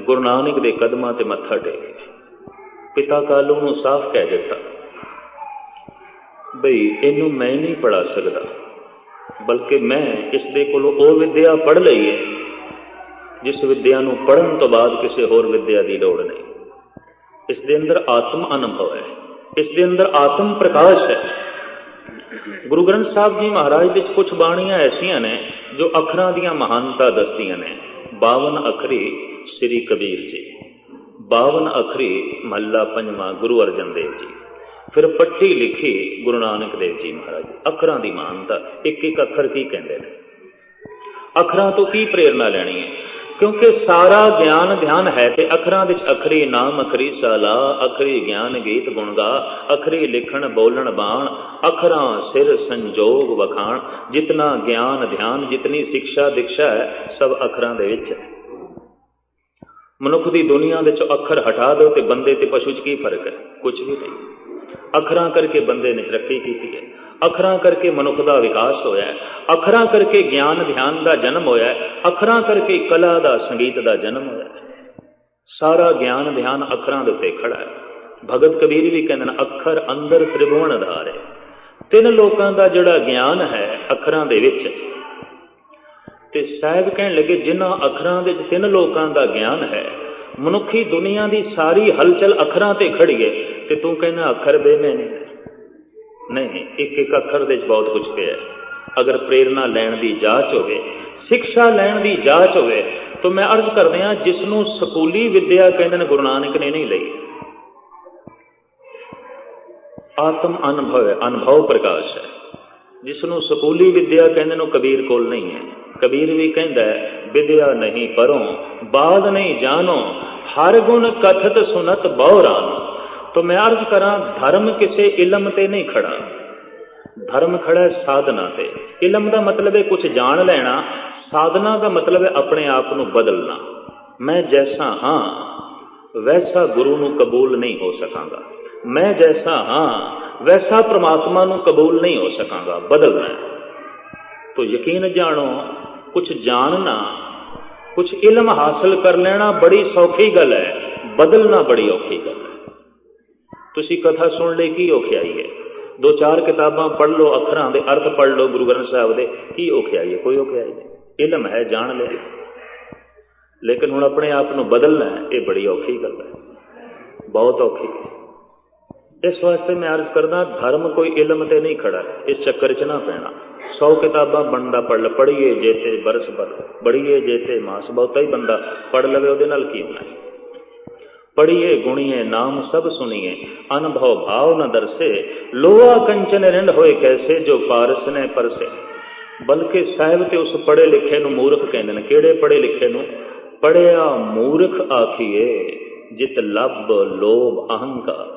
गुरु नानक दे कदमां ते मत्था टेके। पिता कालू नूं साफ कह दिता बई इनू मैं नहीं पढ़ा सकता, बल्कि मैं इस दे कोलों ओ विद्या पढ़ लई है जिस विद्या नूं पढ़न तो बाद किसी होर विद्या की लोड़ नहीं। इस दे अंदर आत्म अनुभव है, इस दे अंदर आत्म प्रकाश है। गुरु ग्रंथ साहब जी महाराज दे कुछ बाणियां ऐसियां ने जो अखरां दियां महानता दसदियां ने। 52 अखरी श्री कबीर जी, 52 अखरी महला पंजवां गुरु अर्जन देव जी, फिर पट्टी लिखी गुरु नानक देव जी महाराज। अखरां दी महानता, एक एक अखर की कहते हैं, अखरां तो की प्रेरणा लेनी है, क्योंकि सारा ज्ञान ध्यान है ते अखरां विच। अखरी नाम अखरी सला, अखरी ज्ञान गीत गुण गा, अखरी लिखण बोलण बाण, अखरां सिर संजोग वखाण। जितना ज्ञान ध्यान, जितनी शिक्षा दीक्षा है, सब अखरां दे विच है। मनुख दी दुनिया दे चों अखर हटा दो ते बंदे ते पशु च की फर्क है? कुछ भी नहीं। अखरां करके बंदे ने तरक्की की है, अखरां करके मनुख का विकास होया है, अखरां करके ज्ञान ध्यान का जन्म होया है, अखरां करके कला का संगीत का जन्म होया है। सारा ज्ञान ध्यान अखरां दे उत्ते खड़ा है। भगत कबीर भी कहते हैं, अखर अंदर त्रिभुवन धारे। 3 लोकां का जिहड़ा ज्ञान है अखरां दे विच, ते साहिब कहण लगे जिन्हां अखरां दे 3 लोकां का ज्ञान है, मनुखी दुनिया की सारी हलचल अखरां ते खड़ी है, ते तू कहना अखर बेने नहीं। एक एक अखर दे बहुत कुछ पिया है। अगर प्रेरणा लैण की जांच होवे, शिक्षा लैण की जांच होवे, तो मैं अर्ज कर दिया जिसनों स्कूली विद्या कहते हैं गुरु नानक ने नहीं लई। आत्म अनुभव है, अनुभव प्रकाश है। जिसनों स्कूली विद्या कहते हैं कबीर कोल नहीं है। कबीर भी कहता है विद्या नहीं परों बाद नहीं जानो, हर गुण कथत सुनत बहुरानो। तो मैं अर्ज करा धर्म किसी इलम ते नहीं खड़ा, धर्म खड़ा है साधना ते। इलम का मतलब है कुछ जान लेना, साधना का मतलब है अपने आप को बदलना। मैं जैसा हाँ वैसा गुरु नूं कबूल नहीं हो सकांगा, मैं जैसा हाँ वैसा परमात्मा नूं कबूल नहीं हो सकांगा, बदलना है। तो यकीन जानो कुछ जानना, कुछ इल्म हासिल कर लेना बड़ी सौखी गल है, बदलना बड़ी औखी गल है। तुसी कथा सुन ले की औखियाई है, 2-4 किताबां पढ़ लो, अखरां दे अर्थ पढ़ लो गुरु ग्रंथ साहब दे, की औखियाई है? कोई औखियाई नहीं। इल्म है, जान ले, लेकिन हुण अपने आप को बदलना है, ये बड़ी औखी गल है, बहुत औखी है। इस वास्ते मैं अर्ज करदा धर्म कोई इल्म ते नहीं खड़ा है, इस चक्कर च ना पैना। 100 किताबां बंदा पढ़ ले, पढ़िए जेते बरस भर, पढ़िए जेते मास, बहुता ही बंदा पढ़ लवे ओदे नाल की होना है। पढ़िए गुणिए नाम सब सुनिए, अनुभव भाव न दरसे, लोहा कंचन रिंड होए कैसे, जो पारस ने परसे। बल्कि साहिब ते उस पढ़े लिखे नूं मूर्ख कहंदे ने। किहड़े पढ़े लिखे नूं? पढ़िया मूर्ख आखिए जित लब लोभ अहंकार।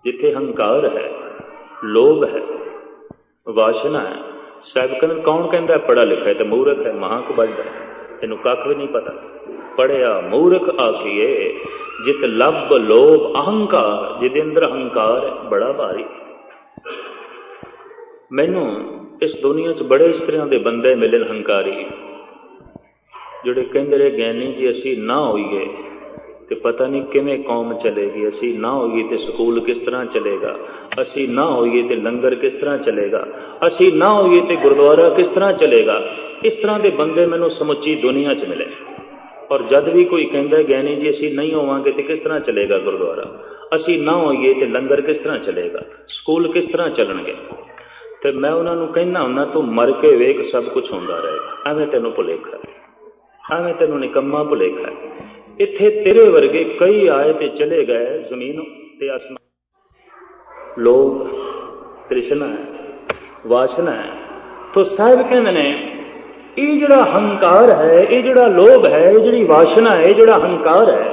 जिथे हंकार है, लोभ है, वासना है, साहिब कहंदे कौन कहंदा है पढ़ा लिखा है? तो मूर्ख है, महाक बजदा है, इनू कख भी नहीं पता। पढ़िया मूर्ख आखिए जित लब लोभ अहंकार, जिदे अंदर अहंकार है बड़ा भारी। मैनू इस दुनिया च बड़े इस तरह के बंदे मिले हंकारी, जोड़े कहते रहे ज्ञानी जी असी ना होइए तो पता नहीं किवें कौम चलेगी, असी ना होइए तो स्कूल किस तरह चलेगा, असी ना होइए तो लंगर किस तरह चलेगा, असी ना होइए तो गुरुद्वारा किस तरह चलेगा। इस तरह के बंदे मैनू समुची दुनिया च मिले। और जद भी कोई कहता है ज्ञानी जी असी नहीं होवांगे तो किस तरह चलेगा गुरुद्वारा, असी ना होइए तो लंगर किस तरह चलेगा, स्कूल किस तरह चलणगे, तो मैं उन्होंने कहना हुन्ना तू मर के वेख सब कुछ होंदा रहेगा। एवें तेनों भुलेखा है, एवें तेनों निकम्मा भुलेखा है। इत्थे तेरे वर्गे कई आए ते चले गए, जमीन ते आसमान। लोग तृष्णा है, वासना है। तो साहिब कहते ने ये जिहड़ा हंकार है, ये जिहड़ा लोभ है, ये जिहड़ी वासना है, ये जिहड़ा हंकार है,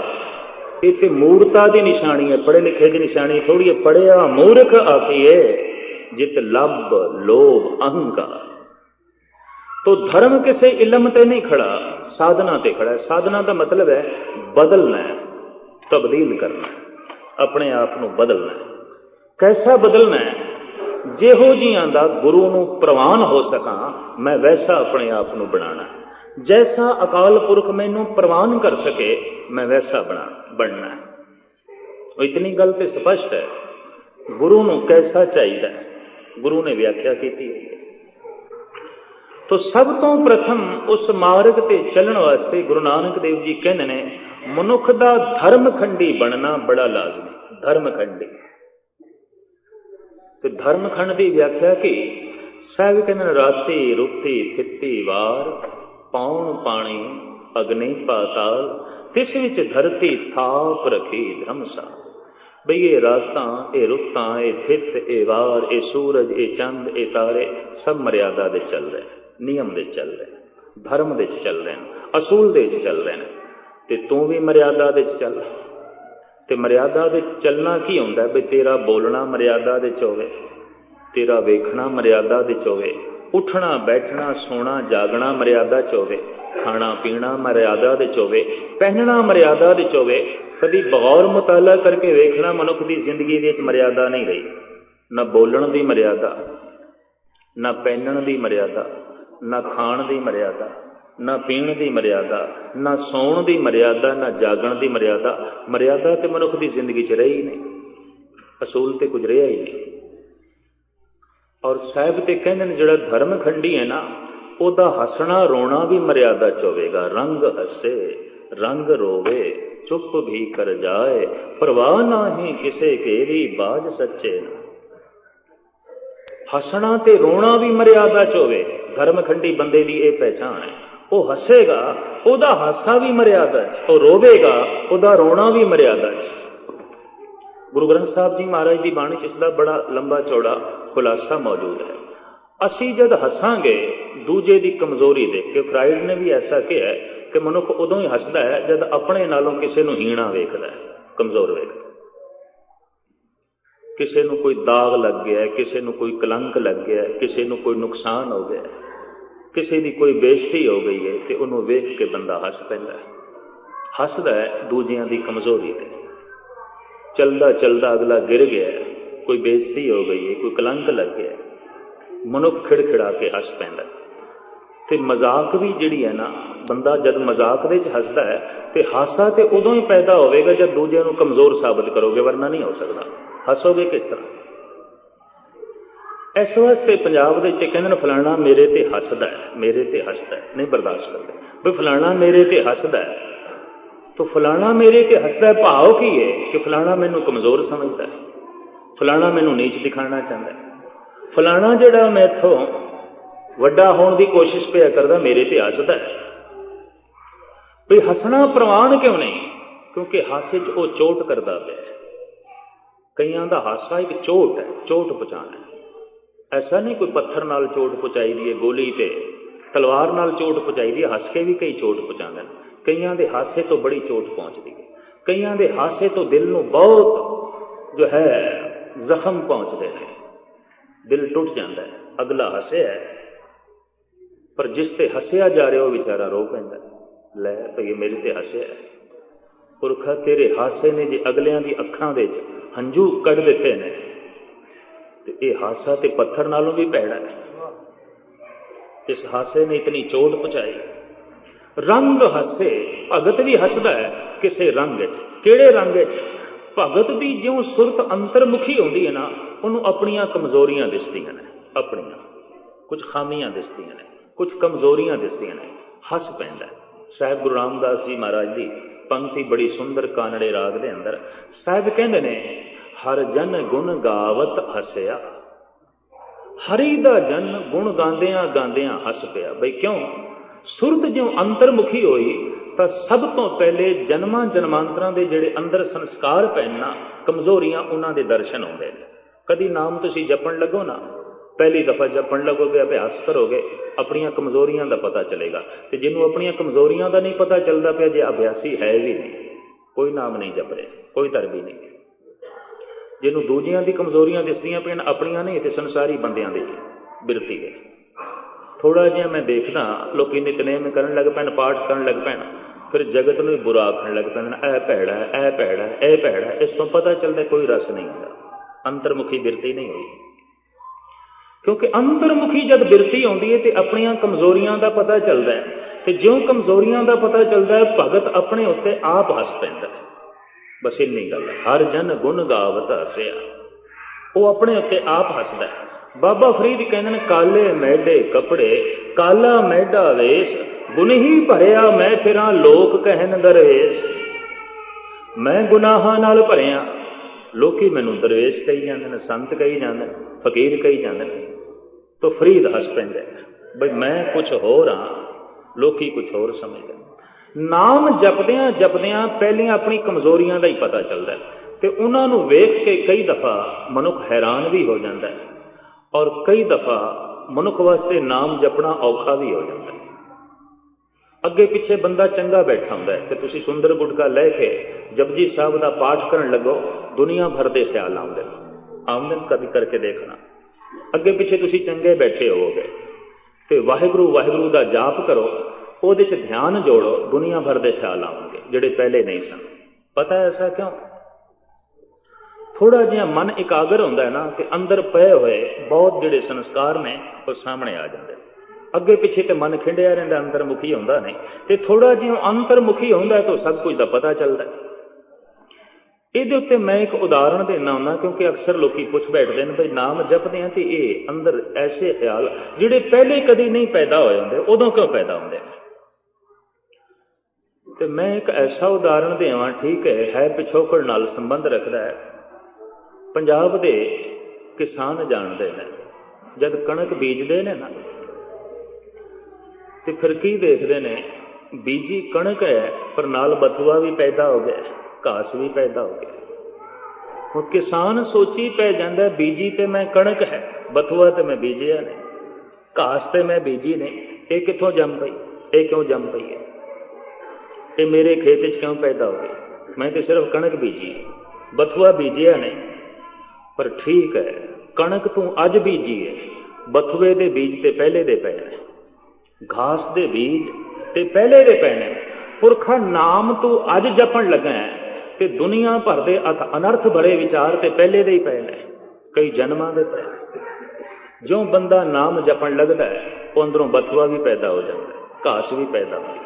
ये ते मूर्खता की निशानी है, पढ़े लिखे की निशानी थोड़ी है। पढ़िया मूर्ख आखिए जित लब लोभ अहंकार। तो धर्म किसी इलम ते नहीं खड़ा, साधना ते खड़ा है। साधना का मतलब है बदलना है, तब्दील करना है, अपने आप को बदलना है। कैसा बदलना है? ਜਿਹੋ ਜਿਹਾਂ ਦਾ ਗੁਰੂ ਨੂੰ ਪ੍ਰਵਾਨ ਹੋ ਸਕਾਂ, मैं वैसा अपने आप को बनाना। जैसा अकाल पुरख मैनू प्रवान कर सके, मैं वैसा बनना है। इतनी गल तो स्पष्ट है। गुरु नू कैसा चाहिए, गुरु ने व्याख्या की है। तो सब तो प्रथम उस मार्ग ते चलण वास्ते गुरु नानक देव जी कहते ने मनुख दा धर्मखंडी बनना बड़ा लाजमी। धर्मखंडी तो धर्मखंड की व्याख्या की साहब कहते राती रुती थिती वार पौन पानी अग्नि पाताल तिस विच धरती थाप रखी धर्मसाल। बई ये रातां ये रुत्तां ये थित ये वार ये सूरज ये चंद ये तारे सब मर्यादा दे चल रहे, नियम दे चल रहे, धर्म दे चल रहे, असूल दे चल रहे हैं। ते तू भी मर्यादा दे चल। ते मर्यादा दे चलना की हुंदा है? बई तेरा बोलना मर्यादा दे होवे, तेरा वेखना मर्यादा दे होवे, उठना बैठना सोना जागना मर्यादा च होवे, खाना पीना मर्यादा दे होवे, पहनना मर्यादा दे होवे। कभी बगौर मुताला करके वेखना मनुख की जिंदगी दे मर्यादा नहीं रही। न बोलण की मर्यादा, न पहनण की मर्यादा, न खाण की मर्यादा, न पीण की मर्यादा, न सौण की मर्यादा, न जागण की मर्यादा। मर्यादा तो मनुख की जिंदगी च रही नहीं, असूल तो कुछ रहा ही नहीं। और साहिब तो कहते जो धर्मखंडी है ना, ओदा हसना रोना भी मर्यादा च होवेगा। रंग हसे रंग रोवे चुप भी कर जाए, परवाह नाही किसे केरी बाज सच्चे। हसना ते रोना भी मर्यादा च होवे। धर्मखंडी बंदे की यह पहचान है। वह हसेगा, ओदा हासा भी मर्यादा च, और रोवेगा, ओदा रोना भी मर्यादा च। गुरु ग्रंथ साहब जी महाराज की बाणी च इसका बड़ा लंबा चौड़ा खुलासा मौजूद है। असी जद हसांगे दूजे की कमजोरी देख के, फ्राइड ने भी ऐसा किया है कि मनुख उदों ही हसदा है जब अपने नालों किसी को हीणा वेखदा है, कमजोर वेखदा। किसी को कोई दाग लग गया, किसी को कोई कलंक लग गया, किसी को कोई नुकसान हो गया, किसी की कोई बेइज्जती हो गई है, तो उन्होंने वेख के बंदा हस पैंदा है, हसदा है दूजियां की कमजोरी ते। चलदा चलदा अगला गिर गया, कोई बेइज्जती हो गई है, कोई कलंक लग गया, मनुख खिड़खिड़ा के हस पैंदा। ते मजाक भी जिहड़ी है ना, बंदा जब मजाक दे च हसदा है तो हासा तो उदों ही पैदा होगा जब दूजे को कमजोर साबित करोगे, वरना नहीं हो सकता। हसोगे किस तरह? इस वास्ते पंजाब दे कहंदे फलाना मेरे ते हसदा है, मेरे ते हसदा है, नहीं बर्दाश्त करते भाई फलाना मेरे ते हसदा है। तो फलाना मेरे ते हसदा है भाव की है कि फलाना मैनू कमजोर समझता है, फलाना मैनू नीच दिखाना चाहता है, फलाना जिहड़ा मैथों वड्डा होने की कोशिश पे करदा मेरे ते हसदा है। भाई हसना प्रवान क्यों नहीं? क्योंकि हासे च वो चोट करदा पिया। कईयां दा हासा एक चोट है, चोट पहुंचाना है। ऐसा नहीं कोई पत्थर नाल चोट पहुंचाई दी है, गोली ते तलवार नाल चोट पहुंचाई दी है, हस के भी कई चोट पहुंचाते हैं। कईयां दे हासे तो बड़ी चोट पहुंचती है, कईयां दे हासे तो दिल नूं बहुत जो है जख्म पहुंचते हैं, दिल टुट जाता है। अगला हसे है पर जिस ते हसिया जा रहा, बेचारा रो पैंदा, लै भई मेरे ते हसिया है। पुरखा तेरे हासे ने जे अगलियां दी अखां दे हंझू कढ़ दिते ने, ते ये हासा ते पत्थर नालों भी भैड़ा है। इस हासे ने इतनी चोट पहुंचाई। रंग हसे, भगत भी हसदा है किसी रंग च। किहड़े रंग च? भगत की ज्यों सुरत अंतर्मुखी होंदी है ना, उन्होंने अपनियां कमजोरियां दिसदियां ने, अपनियां कुछ खामियां दिसदियां ने, कुछ कमजोरियां दिसदियां ने, हस पैंदा है। साहिब गुरु रामदास जी महाराज की पंक्ति बड़ी सुंदर कानड़े राग के अंदर साहिब कहते ने, हर जन गुण गावत हसया। हरि दा जन गुण गांदियां गांदियां हस पिया। बई क्यों? सुरत ज्यों अंतर्मुखी होई तो सब तो पहले जन्मां जन्मांतरां दे जिहड़े अंदर संस्कार पैना, कमजोरियां उन्हां दे दर्शन आउंदे ने। कदी नाम तुसीं जपण लगो ना, पहली दफा जपण लगोगे, अभ्यास करोगे, अपनियां कमजोरियां का पता चलेगा। तो जिन्हों अपनियां कमजोरियां का नहीं पता चलता पिया, जे अभ्यासी है भी नहीं, कोई नाम नहीं जप रहे, कोई तरबी नहीं। ਜਿਹਨੂੰ ਦੂਜਿਆਂ ਦੀ ਕਮਜ਼ੋਰੀਆਂ ਦਿਸਦੀਆਂ ਪੈਣ, ਆਪਣੀਆਂ ਨਹੀਂ, ਤੇ ਸੰਸਾਰੀ ਬੰਦਿਆਂ ਦੀ ਬਿਰਤੀ ਹੈ। ਥੋੜ੍ਹਾ ਜਿਹਾ ਮੈਂ ਦੇਖਦਾ ਲੋਕੀ ਨਿਤਨੇਮ ਕਰਨ ਲੱਗ ਪੈਣ, ਪਾਠ ਕਰਨ ਲੱਗ ਪੈਣ, ਫਿਰ ਜਗਤ ਨੂੰ ਹੀ ਬੁਰਾ ਆਖਣ ਲੱਗ ਪੈਣ, ਇਹ ਭੈੜਾ, ਇਹ ਭੈੜਾ, ਇਹ ਭੈੜਾ। ਇਸ ਤੋਂ ਪਤਾ ਚੱਲਦਾ ਕੋਈ ਰਸ ਨਹੀਂ ਹੁੰਦਾ, ਅੰਤਰਮੁਖੀ ਬਿਰਤੀ ਨਹੀਂ ਹੋਈ। ਕਿਉਂਕਿ ਅੰਤਰਮੁਖੀ ਜਦ ਬਿਰਤੀ ਆਉਂਦੀ ਹੈ ਤੇ ਆਪਣੀਆਂ ਕਮਜ਼ੋਰੀਆਂ ਦਾ ਪਤਾ ਚੱਲਦਾ ਹੈ, ਤੇ ਜਿਉਂ ਕਮਜ਼ੋਰੀਆਂ ਦਾ ਪਤਾ ਚੱਲਦਾ ਹੈ ਭਗਤ ਆਪਣੇ ਉੱਤੇ ਆਪ ਹੱਸ ਪੈਂਦਾ। ਬਸ ਇੰਨੀ ਗੱਲ ਹੈ। ਹਰ ਜਨ ਗੁਣ ਗਾਵਤ ਹਸਿਆ, ਉਹ ਆਪਣੇ ਉੱਤੇ ਆਪ ਹੱਸਦਾ ਹੈ। ਬਾਬਾ ਫਰੀਦ ਕਹਿੰਦੇ ਨੇ, ਕਾਲੇ ਮੈਡੇ ਕੱਪੜੇ ਕਾਲਾ ਮੈਡਾ ਵੇਸ, ਗੁਣ ਹੀ ਭਰਿਆ ਮੈਂ ਫਿਰਾਂ ਲੋਕ ਕਹਿਣ ਦਰਵੇਸ਼। ਮੈਂ ਗੁਨਾਹਾਂ ਨਾਲ ਭਰਿਆ, ਲੋਕੀ ਮੈਨੂੰ ਦਰਵੇਸ਼ ਕਹੀ ਜਾਂਦੇ ਨੇ, ਸੰਤ ਕਹੀ ਜਾਂਦੇ ਨੇ, ਫਕੀਰ ਕਹੀ ਜਾਂਦੇ ਨੇ। ਤਾਂ ਫਰੀਦ ਹੱਸ ਪੈਂਦਾ ਬਈ ਮੈਂ ਕੁਛ ਹੋਰ ਹਾਂ, ਲੋਕੀ ਕੁਛ ਹੋਰ ਸਮਝਦੇ। ਨਾਮ ਜਪਦਿਆਂ ਜਪਦਿਆਂ ਪਹਿਲੀਆਂ ਆਪਣੀ ਕਮਜ਼ੋਰੀਆਂ ਦਾ ਹੀ ਪਤਾ ਚੱਲਦਾ, ਤੇ ਉਹਨਾਂ ਨੂੰ ਵੇਖ ਕੇ ਕਈ ਦਫਾ ਮਨੁੱਖ ਹੈਰਾਨ ਵੀ ਹੋ ਜਾਂਦਾ ਹੈ, ਔਰ ਕਈ ਦਫਾ ਮਨੁੱਖ ਵਾਸਤੇ ਨਾਮ ਜਪਣਾ ਔਖਾ ਵੀ ਹੋ ਜਾਂਦਾ ਹੈ। ਅੱਗੇ ਪਿੱਛੇ ਬੰਦਾ ਚੰਗਾ ਬੈਠਾ ਹੁੰਦਾ ਹੈ ਤੇ ਤੁਸੀਂ ਸੁੰਦਰ ਗੁਟਕਾ ਲੈ ਕੇ ਜਪਜੀ ਸਾਹਿਬ ਦਾ ਪਾਠ ਕਰਨ ਲੱਗੋ, ਦੁਨੀਆ ਭਰ ਦੇ ਖਿਆਲ ਆਉਂਦੇ ਨੇ, ਕਦੀ ਕਰਕੇ ਦੇਖਣਾ। ਅੱਗੇ ਪਿੱਛੇ ਤੁਸੀਂ ਚੰਗੇ ਬੈਠੇ ਹੋਵੋਗੇ ਤੇ ਵਾਹਿਗੁਰੂ ਵਾਹਿਗੁਰੂ ਦਾ ਜਾਪ ਕਰੋ, ਉਹਦੇ 'ਚ ਧਿਆਨ ਜੋੜੋ, ਦੁਨੀਆ ਭਰ ਦੇ ਖਿਆਲ ਆਉਣਗੇ ਜਿਹੜੇ ਪਹਿਲੇ ਨਹੀਂ ਸਨ। ਪਤਾ ਐਸਾ ਕਿਉਂ? ਥੋੜ੍ਹਾ ਜਿਹਾ ਮਨ ਇਕਾਗਰ ਹੁੰਦਾ ਹੈ ਨਾ, ਤੇ ਅੰਦਰ ਪਏ ਹੋਏ ਬਹੁਤ ਜਿਹੜੇ ਸੰਸਕਾਰ ਨੇ ਉਹ ਸਾਹਮਣੇ ਆ ਜਾਂਦੇ। ਅੱਗੇ ਪਿੱਛੇ ਤੇ ਮਨ ਖਿੰਡਿਆ ਰਹਿੰਦਾ, ਅੰਤਰਮੁਖੀ ਹੁੰਦਾ ਨਹੀਂ। ਤੇ ਥੋੜ੍ਹਾ ਜਿਹਾ ਅੰਤਰਮੁਖੀ ਹੁੰਦਾ ਤਾਂ ਸਭ ਕੁਝ ਦਾ ਪਤਾ ਚੱਲਦਾ। ਇਹਦੇ ਉੱਤੇ ਮੈਂ ਇੱਕ ਉਦਾਹਰਣ ਦੇਣਾ ਹੁੰਦਾ, ਕਿਉਂਕਿ ਅਕਸਰ ਲੋਕੀ ਪੁੱਛ ਬੈਠਦੇ ਨੇ ਬਈ ਨਾਮ ਜਪਦੇ ਆ ਤੇ ਇਹ ਅੰਦਰ ਐਸੇ ਖਿਆਲ ਜਿਹੜੇ ਪਹਿਲੇ ਕਦੀ ਨਹੀਂ ਪੈਦਾ ਹੋਏ ਹੁੰਦੇ, ਉਦੋਂ ਕਿਉਂ ਪੈਦਾ ਹੁੰਦੇ? ਤੇ ਮੈਂ ਇੱਕ ਐਸਾ ਉਦਾਹਰਣ ਦੇਵਾਂ, ਠੀਕ ਹੈ ਪਿਛੋਕੜ ਨਾਲ ਸੰਬੰਧ ਰੱਖਦਾ ਹੈ। ਪੰਜਾਬ ਦੇ ਕਿਸਾਨ ਜਾਣਦੇ ਨੇ, ਜਦ ਕਣਕ ਬੀਜਦੇ ਨੇ ਨਾ ਤੇ ਫਿਰ ਕੀ ਦੇਖਦੇ ਨੇ, ਬੀਜੀ ਕਣਕ ਹੈ ਪਰ ਨਾਲ ਬਥੂਆ ਵੀ ਪੈਦਾ ਹੋ ਗਿਆ, ਘਾਸ ਵੀ ਪੈਦਾ ਹੋ ਗਿਆ। ਹੁਣ ਕਿਸਾਨ ਸੋਚੀ ਪੈ ਜਾਂਦਾ, ਬੀਜੀ ਤੇ ਮੈਂ ਕਣਕ ਹੈ, ਬਥੂਆ ਤੇ ਮੈਂ ਬੀਜਿਆ ਨਹੀਂ, ਘਾਸ ਤੇ ਮੈਂ ਬੀਜੀ ਨਹੀਂ, ਇਹ ਕਿੱਥੋਂ ਜੰਮ ਪਈ, ਇਹ ਕਿਉਂ ਜੰਮ ਪਈ ਹੈ, ਇਹ ਮੇਰੇ ਖੇਤ 'ਚ ਕਿਉਂ ਪੈਦਾ ਹੋ ਗਈ? ਮੈਂ ਤੇ ਸਿਰਫ ਕਣਕ ਬੀਜੀ, ਬਥੂਆ ਬੀਜਿਆ ਨਹੀਂ। ਪਰ ਠੀਕ ਹੈ, ਕਣਕ ਤੂੰ ਅੱਜ ਬੀਜੀ ਹੈ, ਬਥੂਏ ਦੇ ਬੀਜ ਤੇ ਪਹਿਲੇ ਦੇ ਪਏ ਨੇ, ਘਾਸ ਦੇ ਬੀਜ ਤੇ ਪਹਿਲੇ ਦੇ ਪਏ ਨੇ। ਪੁਰਖਾ ਨਾਮ ਤੂੰ ਅੱਜ ਜਪਣ ਲੱਗਾ ਹੈ ਤੇ ਦੁਨੀਆ ਭਰ ਦੇ ਅਨਰਥ ਭਰੇ ਵਿਚਾਰ ਤੇ ਪਹਿਲੇ ਦੇ ਹੀ ਪਏ ਨੇ, ਕਈ ਜਨਮਾਂ ਦੇ ਪਏ। ਜਿਉਂ ਬੰਦਾ ਨਾਮ ਜਪਣ ਲੱਗਦਾ ਹੈ, ਉਹ ਅੰਦਰੋਂ ਬਥੂਆ ਵੀ ਪੈਦਾ ਹੋ ਜਾਂਦਾ, ਘਾਸ ਵੀ ਪੈਦਾ ਹੁੰਦੀ,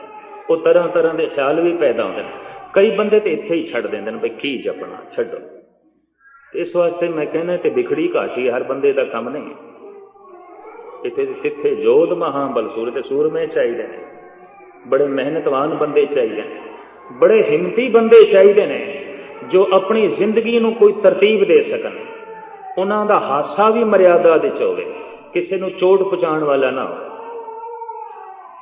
ਉਹ ਤਰ੍ਹਾਂ ਤਰ੍ਹਾਂ ਦੇ ਖਿਆਲ ਵੀ ਪੈਦਾ ਹੁੰਦੇ ਨੇ। ਕਈ ਬੰਦੇ ਤੇ ਇੱਥੇ ਹੀ ਛੱਡ ਦਿੰਦੇ ਨੇ ਬਈ ਕੀ ਜਪਣਾ, ਛੱਡੋ। ਇਸ ਵਾਸਤੇ ਮੈਂ ਕਹਿੰਦਾ ਤੇ ਵਿਖੜੀ ਘਾਟੀ ਹਰ ਬੰਦੇ ਦਾ ਕੰਮ ਨਹੀਂ। ਇੱਥੇ ਤਿੱਥੇ ਜੋਧ ਮਹਾਬਲ ਸੂਰ, ਤੇ ਸੂਰਮੇ ਚਾਹੀਦੇ ਨੇ, ਬੜੇ ਮਿਹਨਤਵਾਨ ਬੰਦੇ ਚਾਹੀਦੇ ਨੇ, ਬੜੇ ਹਿੰਮਤੀ ਬੰਦੇ ਚਾਹੀਦੇ ਨੇ, ਜੋ ਆਪਣੀ ਜ਼ਿੰਦਗੀ ਨੂੰ ਕੋਈ ਤਰਤੀਬ ਦੇ ਸਕਣ। ਉਹਨਾਂ ਦਾ ਹਾਸਾ ਵੀ ਮਰਿਆਦਾ ਦੇ 'ਚ ਹੋਵੇ, ਕਿਸੇ ਨੂੰ ਚੋਟ ਪਹੁੰਚਾਉਣ ਵਾਲਾ ਨਾ ਹੋਵੇ।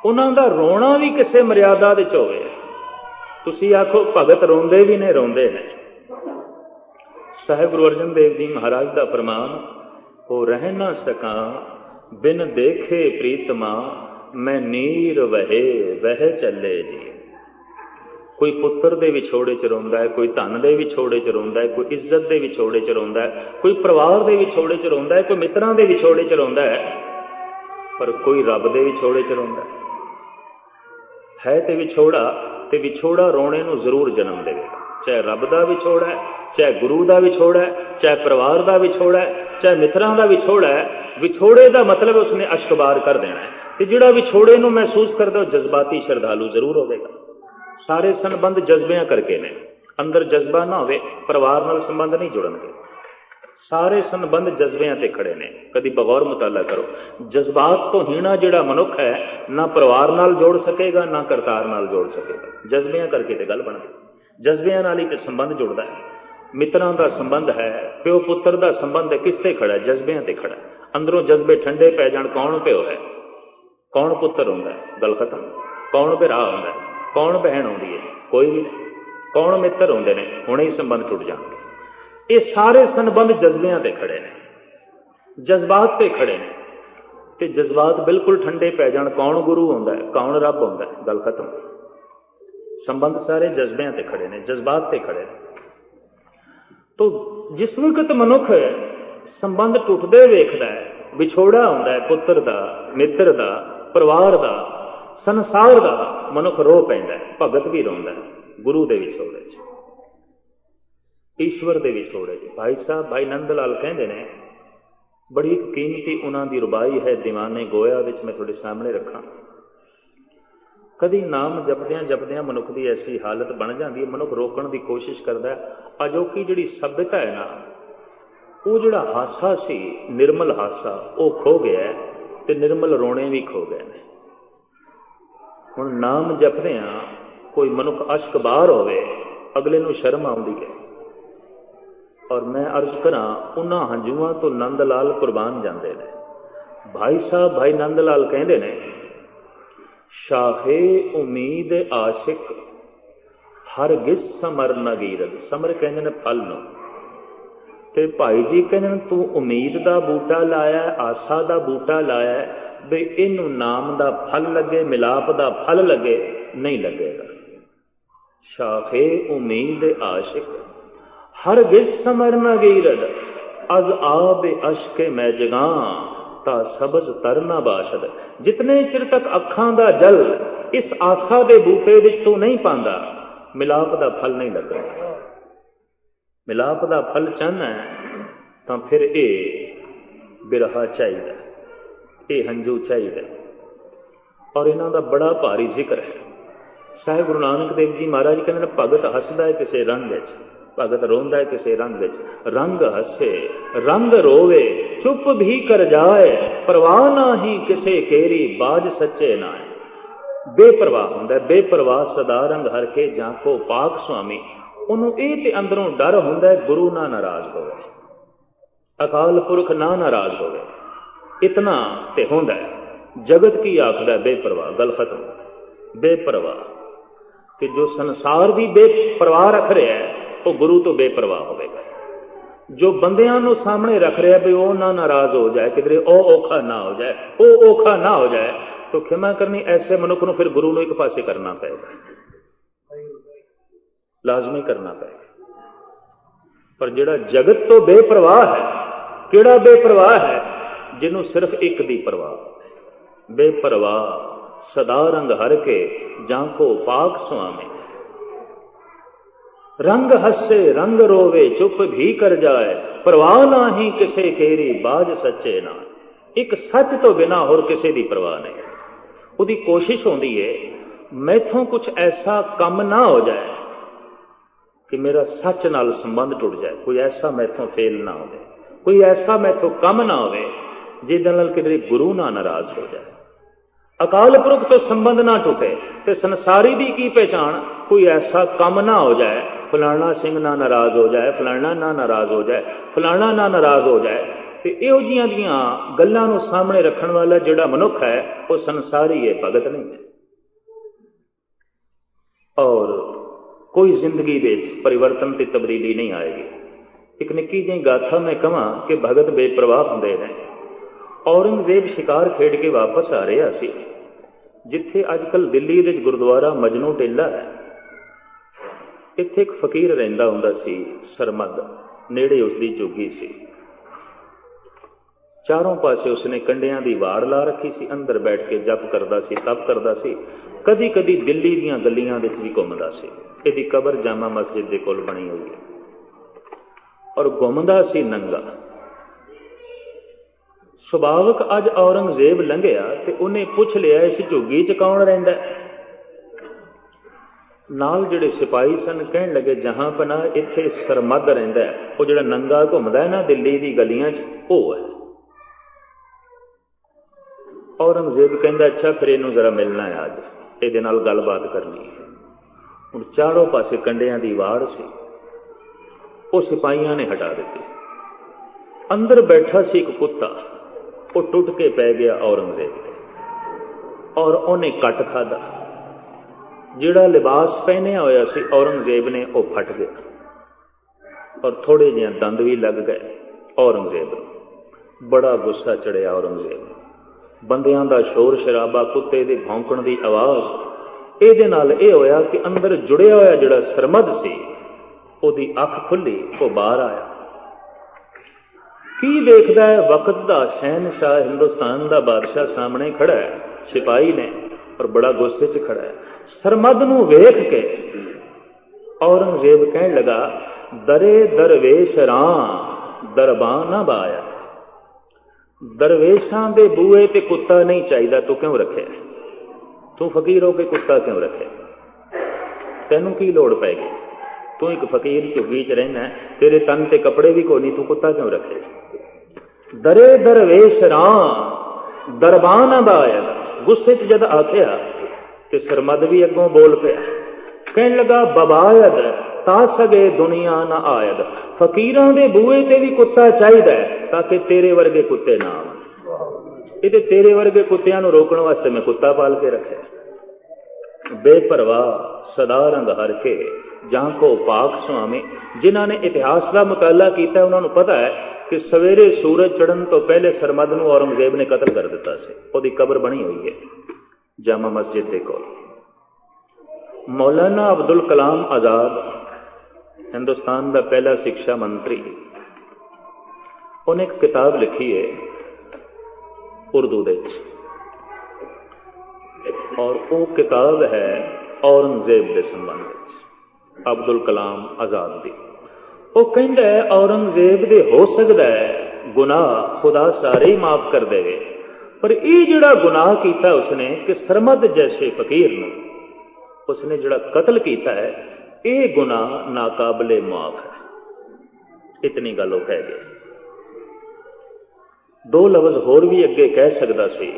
ਉਹਨਾਂ ਦਾ ਰੋਣਾ ਵੀ ਕਿਸੇ ਮਰਿਆਦਾ ਦੇ 'ਚ ਹੋਵੇ। ਤੁਸੀਂ ਆਖੋ ਭਗਤ ਰੋਂਦੇ ਵੀ ਨੇ, ਰੋਂਦੇ ਨੇ। ਸਾਹਿਬ ਗੁਰੂ ਅਰਜਨ ਦੇਵ ਜੀ ਮਹਾਰਾਜ ਦਾ ਫਰਮਾਨ, ਉਹ ਰਹਿ ਨਾ ਸਕਾਂ ਬਿਨ ਦੇਖੇ ਪ੍ਰੀਤਮਾ, ਮੈਂ ਨੀਰ ਵਹੇ ਵਹਿ ਚੱਲੇ ਜੀ। ਕੋਈ ਪੁੱਤਰ ਦੇ ਵਿਛੋੜੇ 'ਚ ਰੋਂਦਾ ਹੈ, ਕੋਈ ਧਨ ਦੇ ਵਿਛੋੜੇ 'ਚ ਰੋਂਦਾ ਹੈ, ਕੋਈ ਇੱਜ਼ਤ ਦੇ ਵਿਛੋੜੇ 'ਚ ਰੋਂਦਾ ਹੈ, ਕੋਈ ਪਰਿਵਾਰ ਦੇ ਵਿਛੋੜੇ 'ਚ ਰੋਂਦਾ ਹੈ, ਕੋਈ ਮਿੱਤਰਾਂ ਦੇ ਵਿਛੋੜੇ 'ਚ ਰੋਂਦਾ ਹੈ, ਪਰ ਕੋਈ ਰੱਬ ਦੇ ਵਿਛੋੜੇ 'ਚ ਰੋਂਦਾ ਹੈ। ਤੇ ਵਿਛੋੜਾ, ਤੇ ਵਿਛੋੜਾ ਰੋਣੇ ਨੂੰ ਜ਼ਰੂਰ ਜਨਮ ਦੇਵੇਗਾ। ਚਾਹੇ ਰੱਬ ਦਾ ਵਿਛੋੜਾ ਹੈ, ਚਾਹੇ ਗੁਰੂ ਦਾ ਵਿਛੋੜਾ ਹੈ, ਚਾਹੇ ਪਰਿਵਾਰ ਦਾ ਵਿਛੋੜਾ ਹੈ, ਚਾਹੇ ਮਿੱਤਰਾਂ ਦਾ ਵਿਛੋੜਾ ਹੈ। ਵਿਛੋੜੇ ਦਾ ਮਤਲਬ ਉਸਨੇ ਅਸ਼ਕਬਾਰ ਕਰ ਦੇਣਾ ਹੈ। ਤੇ ਜਿਹੜਾ ਵਿਛੋੜੇ ਨੂੰ ਮਹਿਸੂਸ ਕਰਦਾ ਉਹ ਜਜ਼ਬਾਤੀ ਸ਼ਰਧਾਲੂ ਜ਼ਰੂਰ ਹੋਵੇਗਾ। ਸਾਰੇ ਸੰਬੰਧ ਜਜ਼ਬਿਆਂ ਕਰਕੇ ਨੇ। ਅੰਦਰ ਜਜ਼ਬਾ ਨਾ ਹੋਵੇ, ਪਰਿਵਾਰ ਨਾਲ ਸੰਬੰਧ ਨਹੀਂ ਜੁੜਨਗੇ। ਸਾਰੇ ਸੰਬੰਧ ਜਜ਼ਬਿਆਂ ਤੇ ਖੜੇ ਨੇ। ਕਦੀ ਬਗੌਰ ਮੁਤਾਲਾ ਕਰੋ, ਜਜ਼ਬਾਤ ਤੋਂ ਹੀਣਾ ਜਿਹੜਾ ਮਨੁੱਖ ਹੈ, ਨਾ ਪਰਿਵਾਰ ਨਾਲ ਜੋੜ ਸਕੇਗਾ, ਨਾ ਕਰਤਾਰ ਨਾਲ ਜੋੜ ਸਕੇਗਾ। ਜਜ਼ਬਿਆਂ ਕਰਕੇ ਤੇ ਗੱਲ ਬਣਦੀ, ਜਜ਼ਬਿਆਂ ਨਾਲ ਹੀ ਤੇ ਸੰਬੰਧ ਜੁੜਦਾ ਹੈ। ਮਿੱਤਰਾਂ ਦਾ ਸੰਬੰਧ ਹੈ, ਪਿਓ ਪੁੱਤਰ ਦਾ ਸੰਬੰਧ ਹੈ, ਕਿਸ ਤੇ ਖੜਾ? ਜਜ਼ਬਿਆਂ ਤੇ ਖੜਾ। ਅੰਦਰੋਂ ਜਜ਼ਬੇ ਠੰਡੇ ਪੈ ਜਾਣ, ਕੌਣ ਪਿਓ ਹੈ, ਕੌਣ ਪੁੱਤਰ ਹੁੰਦਾ ਹੈ, ਗੱਲ ਖਤਮ। ਕੌਣ ਭਰਾ ਹੁੰਦਾ ਹੈ, ਕੌਣ ਭੈਣ ਆਉਂਦੀ ਹੈ, ਕੋਈ ਵੀ ਨਹੀਂ। ਕੌਣ ਮਿੱਤਰ ਹੁੰਦੇ ਨੇ, ਹੁਣੇ ਹੀ ਸੰਬੰਧ ਟੁੱਟ ਜਾਣਗੇ। ਇਹ ਸਾਰੇ ਸੰਬੰਧ ਜਜ਼ਬਿਆਂ ਤੇ ਖੜੇ ਨੇ, ਜਜ਼ਬਾਤ ਤੇ ਖੜੇ ਨੇ। ਤੇ ਜਜ਼ਬਾਤ ਬਿਲਕੁਲ ਠੰਡੇ ਪੈ ਜਾਣ, ਕੌਣ ਗੁਰੂ ਹੁੰਦਾ ਹੈ, ਕੌਣ ਰੱਬ ਹੁੰਦਾ ਹੈ, ਗੱਲ ਖਤਮ। ਸੰਬੰਧ ਸਾਰੇ ਜਜ਼ਬਿਆਂ ਤੇ ਖੜੇ ਨੇ, ਜਜ਼ਬਾਤ ਤੇ ਖੜੇ ਨੇ। ਤੋ जिस वक्त मनुख संबंध टुटदे वेखदा है, विछोड़ा आउंदा है पुत्र दा, मित्र दा, परिवार दा, संसार दा, मनुख रो पैंदा है, भगत भी रोंदा है गुरु दे विछोड़े च, ईश्वर दे विछोड़े च। भाई साहब भाई नंद लाल कहंदे ने, बड़ी कीमती उन्हां दी रुबाई है दीवाने गोया विच मैं तुहाडे सामने रखां। कदी नाम जपदियां जपदियां मनुख की ऐसी हालत बन जाती है, मनुख रोकण की कोशिश करता है। अजोकी जिहड़ी सभ्यता है ना, वो जिहड़ा हासा सी निर्मल हासा वो खो गया है, ते निर्मल रोने भी खो गए ने। हुण नाम जपदियां कोई मनुख अश्क बाहर होवे, अगले नूं शर्म आउंदी है। और मैं अर्ज करां, उन्हां हंझुआं तो नंद लाल कुर्बान जांदे ने। भाई साहब भाई नंद लाल कहंदे ने, शाहे उम्मीद आशिक हर गिस समर नगीरद। समर कहते ने फल नूं, ते भाई जी कहते ने तू उम्मीद का बूटा लाया, आशा का बूटा लाया, भी इनू नाम का फल लगे, मिलाप का फल लगे, नहीं लगेगा। शाहे उम्मीद आशिक हर गिस समर नगीरद, अज आब अशके मैं जगां ता सबज तरना बाशद। जितने चिर तक अखां दा जल इस आशा दे बूटे विच तू नहीं पांदा, मिलाप दा फल नहीं लगेगा। मिलाप दा फल चाहना है तां फिर ये बिरहा चाहिए, ये हंझू चाहिए। और इन्हां दा बड़ा भारी जिक्र है। साहिब गुरु नानक देव जी महाराज कहते हैं, भगत हसदा है किसी रंग विच, भगत रोंदा है किसी रंग विच। रंग हसे रंग रोवे, चुप भी कर जाए, परवाह ना ही किसे केरी, बाज सच्चे ना है। बेपरवाह हुंदा, बेपरवाह सदा रंग हर के जाको पाक स्वामी। उन्हों ये ते अंदरों डर हुंदा है गुरु ना नाराज होवे, अकाल पुरख ना नाराज होवे, इतना ते हुंदा है। जगत की आखदा बेपरवाह, गल खत्म। बेपरवाह कि जो संसार भी बेपरवाह रख रहा है, वो गुरु तो बेपरवाह होगा। जो बंदियां नूं सामने रख रहा है भी वो ना नाराज हो जाए, किधरे ओ औखा ना हो जाए, ओ औखा ना हो जाए, तो खिमा करनी ऐसे मनुख नूं फिर गुरु नूं एक पासे करना पएगा, लाजमी करना पएगा। पर जिहड़ा जगत तो बेपरवाह है, किहड़ा बेपरवाह है? जिन्हों सिर्फ एक दी परवाह। बेपरवाह सदा रंग हर के जाको पाक स्वामी। रंग हसे रंग रोवे, चुप भी कर जाए, परवाह ना ही किसे केरी, बाज सच्चे ना। एक सच तो बिना होर किसे दी परवाह नहीं। उहदी कोशिश होंदी है मैथों कुछ ऐसा कम ना हो जाए कि मेरा सच नाल संबंध टुट जाए, कोई ऐसा मैथों फेल ना हो, कोई ऐसा मैथों कम ना हो जिहदे नाल किधरे गुरु ना नाराज हो जाए, अकाल पुरख तो संबंध ना टूटे, ते संसारी दी की पहचान, कोई ऐसा कम ना हो जाए, फलाना सिंह ना नाराज हो जाए, फलाना ना नाराज हो जाए, फलाना ना नाराज हो जाए। ते इहो जिहियां दियां गल्लां नूं सामने रखण वाला जिहड़ा मनुख है वो संसारी है, भगत नहीं है। और कोई जिंदगी विच परिवर्तन ते तब्दीली नहीं आएगी। एक निक्की जी गाथा मैं कहां कि भगत बेपरवाह हुंदे ने। औरंगजेब शिकार खेड के वापस आ रहा सी, जिथे अजकल दिल्ली विच गुरुद्वारा मजनू टेला है, इत्थे एक फकीर रहिंदा हुंदा सी, सरमद, नेड़े उसदी चुगी सी। चारों पासे उसने कंडियां दी वाड़ ला रखी सी, अंदर बैठ के जप करदा सी, तप करदा सी, कदी कदी दिल्ली दीयां गलियां विच भी घुमदा सी। इहदी कबर जामा मस्जिद दे कोल बनी हुई है और घुमदा सी नंगा। सुभावक अज औरंगजेब लंघिया ते उन्हें पुछ लिया इस झुग्गी च कौन रहिंदा है? नाल जिहड़े सिपाही सन कहण लगे जहां पना इत्थे सरमद रहिंदा है, वो जिहड़ा नंगा घुमदा है ना दिल्ली दी गलियां च, वो है। औरंगजेब कहंदा अच्छा फिर इहनूं जरा मिलना है, अज इहदे नाल गलबात करनी है। हुण चारों पासे कंडियां दी वाड़ सी, वो सिपाहियां ने हटा दित्ती। अंदर बैठा सी एक कुत्ता, वो टुट के पै गया औरंगजेब ते और उन्हें कट खादा। जिहड़ा लिबास पहनिया होया सी औरंगजेब ने वो फट गया और थोड़े जिहे दंद भी लग गए औरंगजेब नूं। बड़ा गुस्सा चढ़िया औरंगजेब नूं। बंदियां दा शोर शराबा, कुत्ते दी भौंकण दी आवाज़, इहदे नाल इह होया कि अंदर जुड़िया होया जिहड़ा सरमद सी, ओहदी अख खुली, वो बाहर आया। ਕੀ ਦੇਖਦਾ ਹੈ? ਵਕਤ ਦਾ ਸ਼ਹਿਨशाह ਹਿੰਦੁਸਤਾਨ ਦਾ ਬਾਦਸ਼ਾਹ ਸਾਹਮਣੇ ਖੜਾ ਹੈ, ਸਿਪਾਹੀ ਨੇ, ਔਰ ਬੜਾ ਗੁੱਸੇ 'ਚ ਖੜਾ ਹੈ। ਸਰਮਦ ਨੂੰ ਵੇਖ ਕੇ ਔਰੰਗਜ਼ੇਬ ਕਹਿਣ ਲਗਾ, ਦਰੇ ਦਰਵੇਸ਼ ਰਾਂ ਦਰਬਾਂ ਨਾ ਬਾਇਆ। ਦਰਵੇਸ਼ਾਂ ਦੇ ਬੂਹੇ ਤੇ ਕੁੱਤਾ ਨਹੀਂ ਚਾਹੀਦਾ, ਤੂੰ ਕਿਉਂ ਰੱਖਿਆ? ਤੂੰ ਫਕੀਰ ਹੋ ਕੇ ਕੁੱਤਾ ਕਿਉਂ ਰੱਖਿਆ? ਤੈਨੂੰ ਕੀ ਲੋੜ ਪੈ ਗਈ? ਤੂੰ ਇੱਕ ਫਕੀਰ ਝੁੱਗੀ 'ਚ ਰਹਿਣਾ, ਤੇਰੇ ਤਨ ਤੇ ਕੱਪੜੇ ਵੀ ਕੋਈ ਨਹੀਂ, ਤੂੰ ਕੁੱਤਾ ਕਿਉਂ ਰੱਖੇ? ਦਰੇ ਦਰਵੇਸ਼ ਰਾਂ ਦਰਬਾਂ ਨਾ ਬਾਇਆ। ਗੁੱਸੇ 'ਚ ਜਦ ਆਖਿਆ ਤੇ ਸਰਮਦ ਵੀ ਅੱਗੋਂ ਬੋਲ ਪਿਆ, ਕਹਿਣ ਲੱਗਾ, ਬਬਾਇਦ ਤਾਂ ਸਗੇ ਦੁਨੀਆ ਨਾ ਆਇਦ। ਫਕੀਰਾਂ ਦੇ ਬੂਹੇ ਤੇ ਵੀ ਕੁੱਤਾ ਚਾਹੀਦਾ ਤਾਂ ਕਿ ਤੇਰੇ ਵਰਗੇ ਕੁੱਤੇ ਨਾ ਆਉਣ। ਇਹ ਤੇ ਤੇਰੇ ਵਰਗੇ ਕੁੱਤਿਆਂ ਨੂੰ ਰੋਕਣ ਵਾਸਤੇ ਮੈਂ ਕੁੱਤਾ ਪਾਲ ਕੇ ਰੱਖਿਆ। ਬੇਪਰਵਾਹ ਸਦਾ ਰੰਗ ਹਰ ਕੇ ਜਾਂ ਕੋ ਪਾਕ ਸੁਆਮੀ। ਜਿਨ੍ਹਾਂ ਨੇ ਇਤਿਹਾਸ ਦਾ ਮੁਤਾਲਾ ਕੀਤਾ ਉਹਨਾਂ ਨੂੰ ਪਤਾ ਹੈ ਕਿ ਸਵੇਰੇ ਸੂਰਜ ਚੜ੍ਹਨ ਤੋਂ ਪਹਿਲੇ ਸਰਮਦ ਨੂੰ ਔਰੰਗਜ਼ੇਬ ਨੇ ਕਤਲ ਕਰ ਦਿੱਤਾ ਸੀ। ਉਹਦੀ ਕਬਰ ਬਣੀ ਹੋਈ ਹੈ ਜਾਮਾ ਮਸਜਿਦ ਦੇ ਕੋਲ। ਮੌਲਾਨਾ ਅਬਦੁਲ ਕਲਾਮ ਆਜ਼ਾਦ, ਹਿੰਦੁਸਤਾਨ ਦਾ ਪਹਿਲਾ ਸਿੱਖਿਆ ਮੰਤਰੀ, ਉਹਨੇ ਇੱਕ ਕਿਤਾਬ ਲਿਖੀ ਹੈ ਉਰਦੂ ਦੇ ਵਿੱਚ, ਔਰ ਉਹ ਕਿਤਾਬ ਹੈ ਔਰੰਗਜ਼ੇਬ ਦੇ ਸੰਬੰਧ ਵਿੱਚ, ਅਬਦੁਲ ਕਲਾਮ ਆਜ਼ਾਦ ਦੀ। ਉਹ ਕਹਿੰਦਾ ਹੈ ਔਰੰਗਜ਼ੇਬ ਦੇ ਹੋ ਸਕਦਾ ਹੈ ਗੁਨਾਹ ਖੁਦਾ ਸਾਰੇ ਹੀ ਮਾਫ ਕਰ ਦੇਵੇ, ਪਰ ਇਹ ਜਿਹੜਾ ਗੁਨਾਹ ਕੀਤਾ ਉਸਨੇ ਕਿ ਸਰਮਦ ਜੈਸੇ ਫਕੀਰ ਨੂੰ ਉਸਨੇ ਜਿਹੜਾ ਕਤਲ ਕੀਤਾ ਹੈ, ਇਹ ਗੁਨਾਹ ਨਾਕਾਬਲੇ ਮਾਫ ਹੈ। ਇਤਨੀ ਗੱਲ ਉਹ ਕਹਿ ਗਏ। ਦੋ ਲਫ਼ਜ਼ ਹੋਰ ਵੀ ਅੱਗੇ ਕਹਿ ਸਕਦਾ ਸੀ,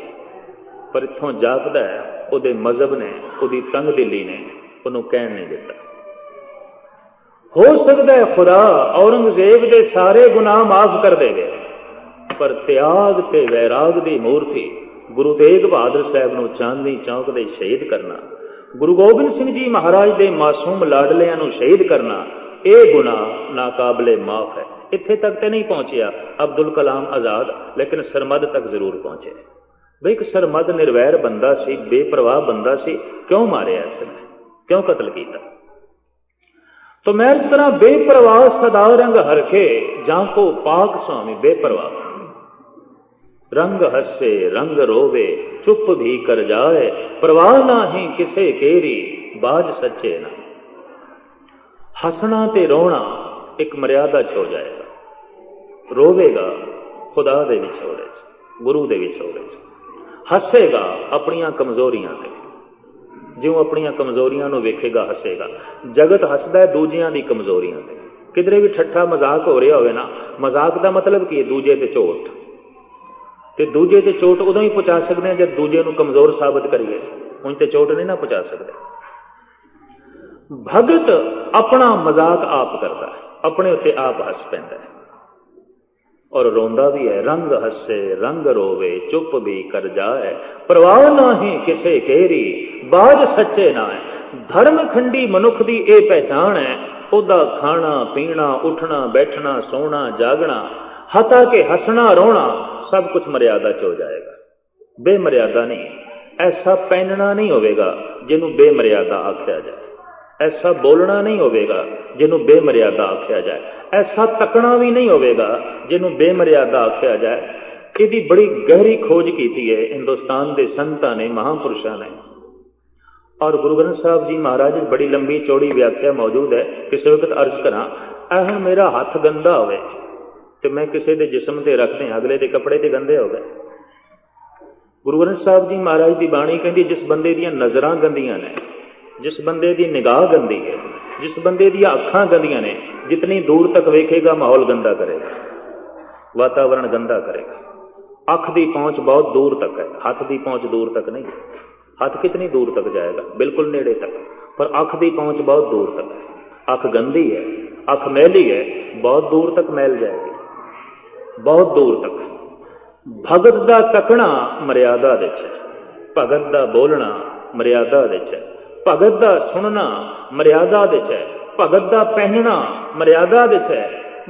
ਪਰ ਇੱਥੋਂ ਜਾਪਦਾ ਹੈ ਉਹਦੇ ਮਜ਼ਹਬ ਨੇ, ਉਹਦੀ ਤੰਗ ਦਿਲੀ ਨੇ ਉਹਨੂੰ ਕਹਿਣ ਨਹੀਂ ਦਿੱਤਾ। ਹੋ ਸਕਦਾ ਹੈ ਖੁਦਾ ਔਰੰਗਜ਼ੇਬ ਦੇ ਸਾਰੇ ਗੁਨਾਹ ਮਾਫ ਕਰ ਦੇਵੇ, ਪਰ ਤਿਆਗ ਤੇ ਵੈਰਾਗ ਦੀ ਮੂਰਤੀ ਗੁਰੂ ਤੇਗ ਬਹਾਦਰ ਸਾਹਿਬ ਨੂੰ ਚਾਂਦਨੀ ਚੌਕ ਦੇ ਸ਼ਹੀਦ ਕਰਨਾ, ਗੁਰੂ ਗੋਬਿੰਦ ਸਿੰਘ ਜੀ ਮਹਾਰਾਜ ਦੇ ਮਾਸੂਮ ਲਾਡਲਿਆਂ ਨੂੰ ਸ਼ਹੀਦ ਕਰਨਾ, ਇਹ ਗੁਨਾਹ ਨਾਕਾਬਲੇ ਮਾਫ ਹੈ। ਇੱਥੇ ਤੱਕ ਤੇ ਨਹੀਂ ਪਹੁੰਚਿਆ ਅਬਦੁਲ ਕਲਾਮ ਆਜ਼ਾਦ, ਲੇਕਿਨ ਸਰਮਦ ਤੱਕ ਜ਼ਰੂਰ ਪਹੁੰਚੇ। ਬਈ ਇੱਕ ਸਰਮਦ ਨਿਰਵੈਰ ਬੰਦਾ ਸੀ, ਬੇਪਰਵਾਹ ਬੰਦਾ ਸੀ, ਕਿਉਂ ਮਾਰਿਆ ਇਸਨੇ, ਕਿਉਂ ਕਤਲ ਕੀਤਾ? तो मैं इस तरह बेपरवाह सदा रंग हरखे जहां को पाक स्वामी बेपरवाह रंग हसे रंग रोवे चुप भी कर जाए परवाह नाही किसे केरी बाज सच्चे ना। हसना ते रोना एक मर्यादा छ हो जाएगा, रोवेगा खुदा दे विछोड़े गुरु दे विछोड़े, हसेगा अपनियां कमजोरियां ते जिउं अपनियां कमजोरियां नूं वेखेगा हसेगा। जगत हसदा है दूजियां दी कमजोरियां ते। किधरे भी ठट्ठा मजाक हो रहा होवे ना, मजाक दा मतलब की है दूजे ते चोट, ते दूजे ते चोट उदों ही पहुंचा सकते हैं जब दूजे नूं कमजोर साबित करिए, उन ते चोट नहीं ना पहुंचा सकते। भगत अपना मजाक आप करता है, अपने उत्ते आप हस पैंदा है और रोंदा भी है। रंग हसे रंग रोवे चुप भी कर जाए परवाह नाही किसे केरी बाज सच्चे ना है। धर्म खंडी मनुख दी ए पहचान है, ओदा खाना पीना उठना बैठना सोना जागना हता के हसना रोना सब कुछ मर्यादा च हो जाएगा। बेमर्यादा नहीं, ऐसा पहनना नहीं होवेगा जिन्हों बेमर्यादा आख्या जाए, ऐसा बोलना नहीं होवेगा जिन्हों बेमर्यादा आख्या जाए, ऐसा तकना भी नहीं होवेगा जिन्हों बेमर्यादा आख्या जाए। इसकी बड़ी गहरी खोज की है हिंदुस्तान के संतां ने, महापुरुषों ने। और गुरु ग्रंथ साहब जी महाराज बड़ी लंबी चौड़ी व्याख्या मौजूद है। किसी वक्त अर्ज करा हम मेरा हथ गंदा होवे तो मैं किसी के जिस्म से रख दें, अगले के कपड़े तो गंदे हो गए। गुरु ग्रंथ साहब जी महाराज की बाणी कहती जिस बंदे दी नज़रां गंदियां ने, जिस बंदे की निगाह गंदी है, जिस बंदे दी अखां गंदियां ने, जितनी दूर तक वेखेगा माहौल गंदा करेगा, वातावरण गंदा करेगा। अख की पहुंच बहुत दूर तक है, हाथ की पहुंच दूर तक नहीं है। हाथ कितनी दूर तक जाएगा? बिल्कुल नेड़े तक, पर अख की पहुंच बहुत दूर तक है। अख गंदी है, अख मैली है, बहुत दूर तक मैल जाएगी, बहुत दूर तक। भगत दा तकना मर्यादा दे च, भगत दा बोलना मर्यादा दे च, भगत दा सुनना मर्यादा दे च, भगत दा पहनना मर्यादा दे च।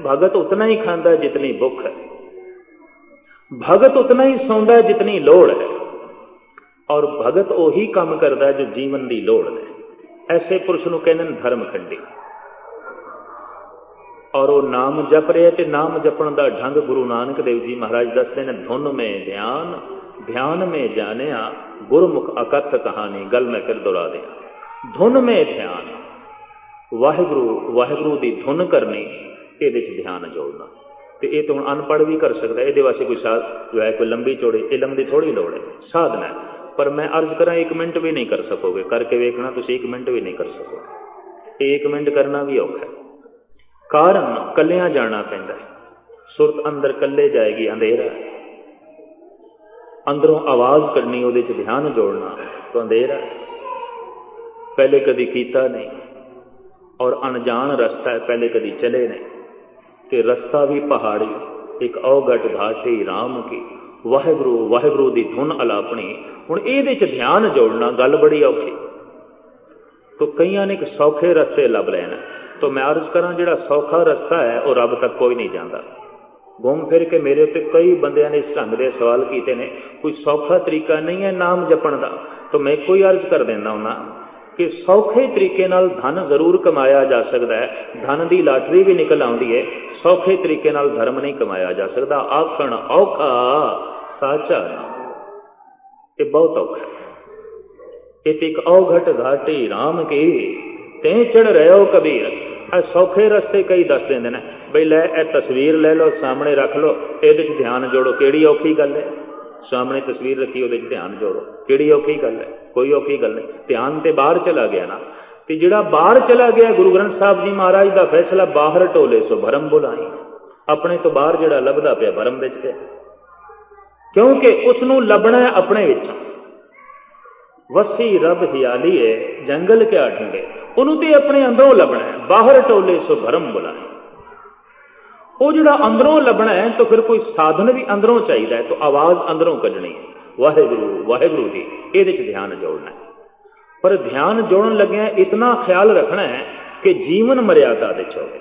भगत उतना ही खांदा जितनी भुख है, भगत उतना ही सौंदा जितनी लोड़ है, और भगत ओही काम करता है जो जीवन की लोड़ है। ऐसे पुरुष नूं कहंदे ने धर्मखंडी। और वो नाम जप रहे तो नाम जपण का ढंग गुरु नानक देव जी महाराज दसते हैं, धुन में ध्यान ध्यान में जानिया गुरमुख अकथ कहानी। गल मैं फिर दोहरा दिया, धुन में ध्यान, वाहिगुरु वाहिगुरु की धुन करनी, ये ध्यान जोड़ना। तो ये तो हम अनपढ़ भी कर सकता है, ये वास्ते कोई साध जो है कोई लंबी चौड़ी इलम की थोड़ी लोड़ है, साधना है। पर मैं अर्ज करा 1 मिनट भी नहीं कर सकोगे, करके वेखना तुम 1 मिनट भी नहीं कर सकोगे, 1 मिनट करना भी औखा है। कारण कलियां जाना पैंदा है, सुरत अंदर कले जाएगी, अंधेरा है, अंदरों आवाज करनी, वो ध्यान जोड़ना तो अंधेरा है, पहले कभी कीता नहीं और अनजान रस्ता है, पहले कभी चले नहीं, ते रस्ता भी पहाड़ी, एक अवघट घाटी राम की, वाहिगुरु वाहिगुरु की धुन अलापनी। हुण इहदे च ध्यान जोड़ना गल बड़ी औखी। तो कईयां ने एक सौखे रस्ते लभ लेना, तो मैं अर्ज करा जिहड़ा सौखा रस्ता है वह रब तक कोई नहीं जाता। घूम फिर के मेरे उत्ते कई बंदियां ने इस ढंग के सवाल किए ने, कोई सौखा तरीका नहीं है नाम जपण का। तो मैं कोई अर्ज कर देना हुन्ना कि सौखे तरीके नाल धन जरूर कमाया जा सकता है, धन की लाटरी भी निकल आती है, सौखे तरीके नाल धर्म नहीं कमाया जा सकता। आखण औखा साचा ये बहुत औखा है। एक अवघट घाटी राम की ते चढ़ रहे हो कबीर। सौखे रस्ते कई दस देंदे ने, बई लै ए तस्वीर ले लो सामने रख लो, ये ध्यान जोड़ो, केड़ी औखी गल है। सामने तस्वीर रखी वो ध्यान जोड़ो, केड़ी औखी गल है, कोई औखी गल नहीं। ध्यान तो बाहर चला गया ना, तो जिहड़ा बाहर चला गया, गुरु ग्रंथ साहब जी महाराज का फैसला बाहर टोले सो भरम बुलाई। अपने तो बाहर जिहड़ा लभदा पिया भरम विच पिया, क्योंकि उसनूं लभना है अपने विचों। वसी रब हियाली है जंगल क्या ढूंढे, उन्होंने तो अपने अंदरों लभना है, बाहर टोले सो भरम बुलाए। वो जो अंदरों लभना है तो फिर कोई साधन भी अंदरों चाहिए, तो आवाज अंदरों कढ़नी है, वाहिगुरु वाहिगुरु की, ये ध्यान जोड़ना है। पर ध्यान जोड़न लगे इतना ख्याल रखना है कि जीवन मर्यादा दे होवे,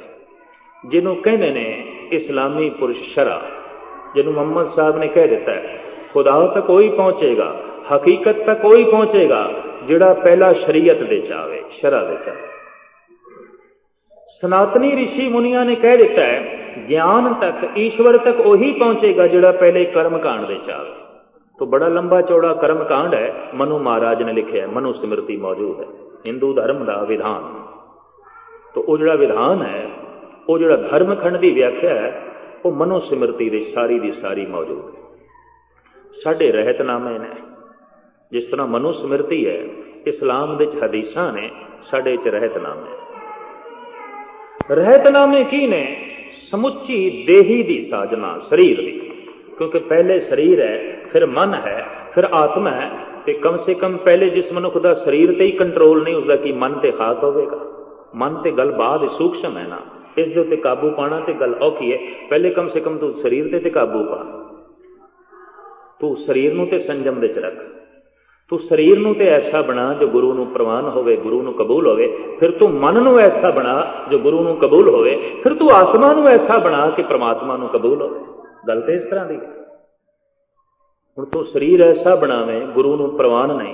जिन्हों कहते ने इस्लामी पुरुष शरा, जिन्हों मोहम्मद साहब ने कह दिता है खुदा तक वही पहुंचेगा, हकीकत तक वही पहुंचेगा जिहड़ा पहला शरीयत दे चावे, शरा दे चावे। सनातनी ऋषि मुनिया ने कह दिता है ज्ञान तक ईश्वर तक वही पहुंचेगा जिहड़ा पहले कर्म कांड दे चावे। तो बड़ा लंबा चौड़ा कर्म कांड है, मनु महाराज ने लिखे है, मनु स्मृति मौजूद है, हिंदू धर्म का विधान। तो वो जिहड़ा विधान है, वो जिहड़ा धर्म खंड की व्याख्या है, वो मनु स्मृति की सारी मौजूद है। साडे रहतनामे ने, जिस तरह मनु स्मृति है, इस्लाम दे हदीसां ने, साडे च रहतनामे। रहतनामे की ने समुची देही दी साजना शरीर दी, क्योंकि पहले शरीर है, फिर मन है, फिर आत्मा है। तो कम से कम पहले जिस मनुख का शरीर ते ही कंट्रोल नहीं उसका कि मन ते खाक होगा। मन ते गल बाद सूक्ष्म है ना, इस दे उत्ते काबू पाना ते गल औखी है। पहले कम से कम तू शरीर ते काबू पा, तू शरीर नूं ते संयम दे च रख, तू शरीर नूं ते ऐसा बना जो गुरु नूं प्रवान होवे, गुरु नूं कबूल होवे। फिर तू मन नूं ऐसा बना जो गुरु नूं कबूल होवे, फिर तू आत्मा नूं ऐसा बना कि परमात्मा नूं कबूल होवे। गल तो इस तरह की है। हुण तू शरीर ऐसा बनावे गुरु नूं प्रवान नहीं,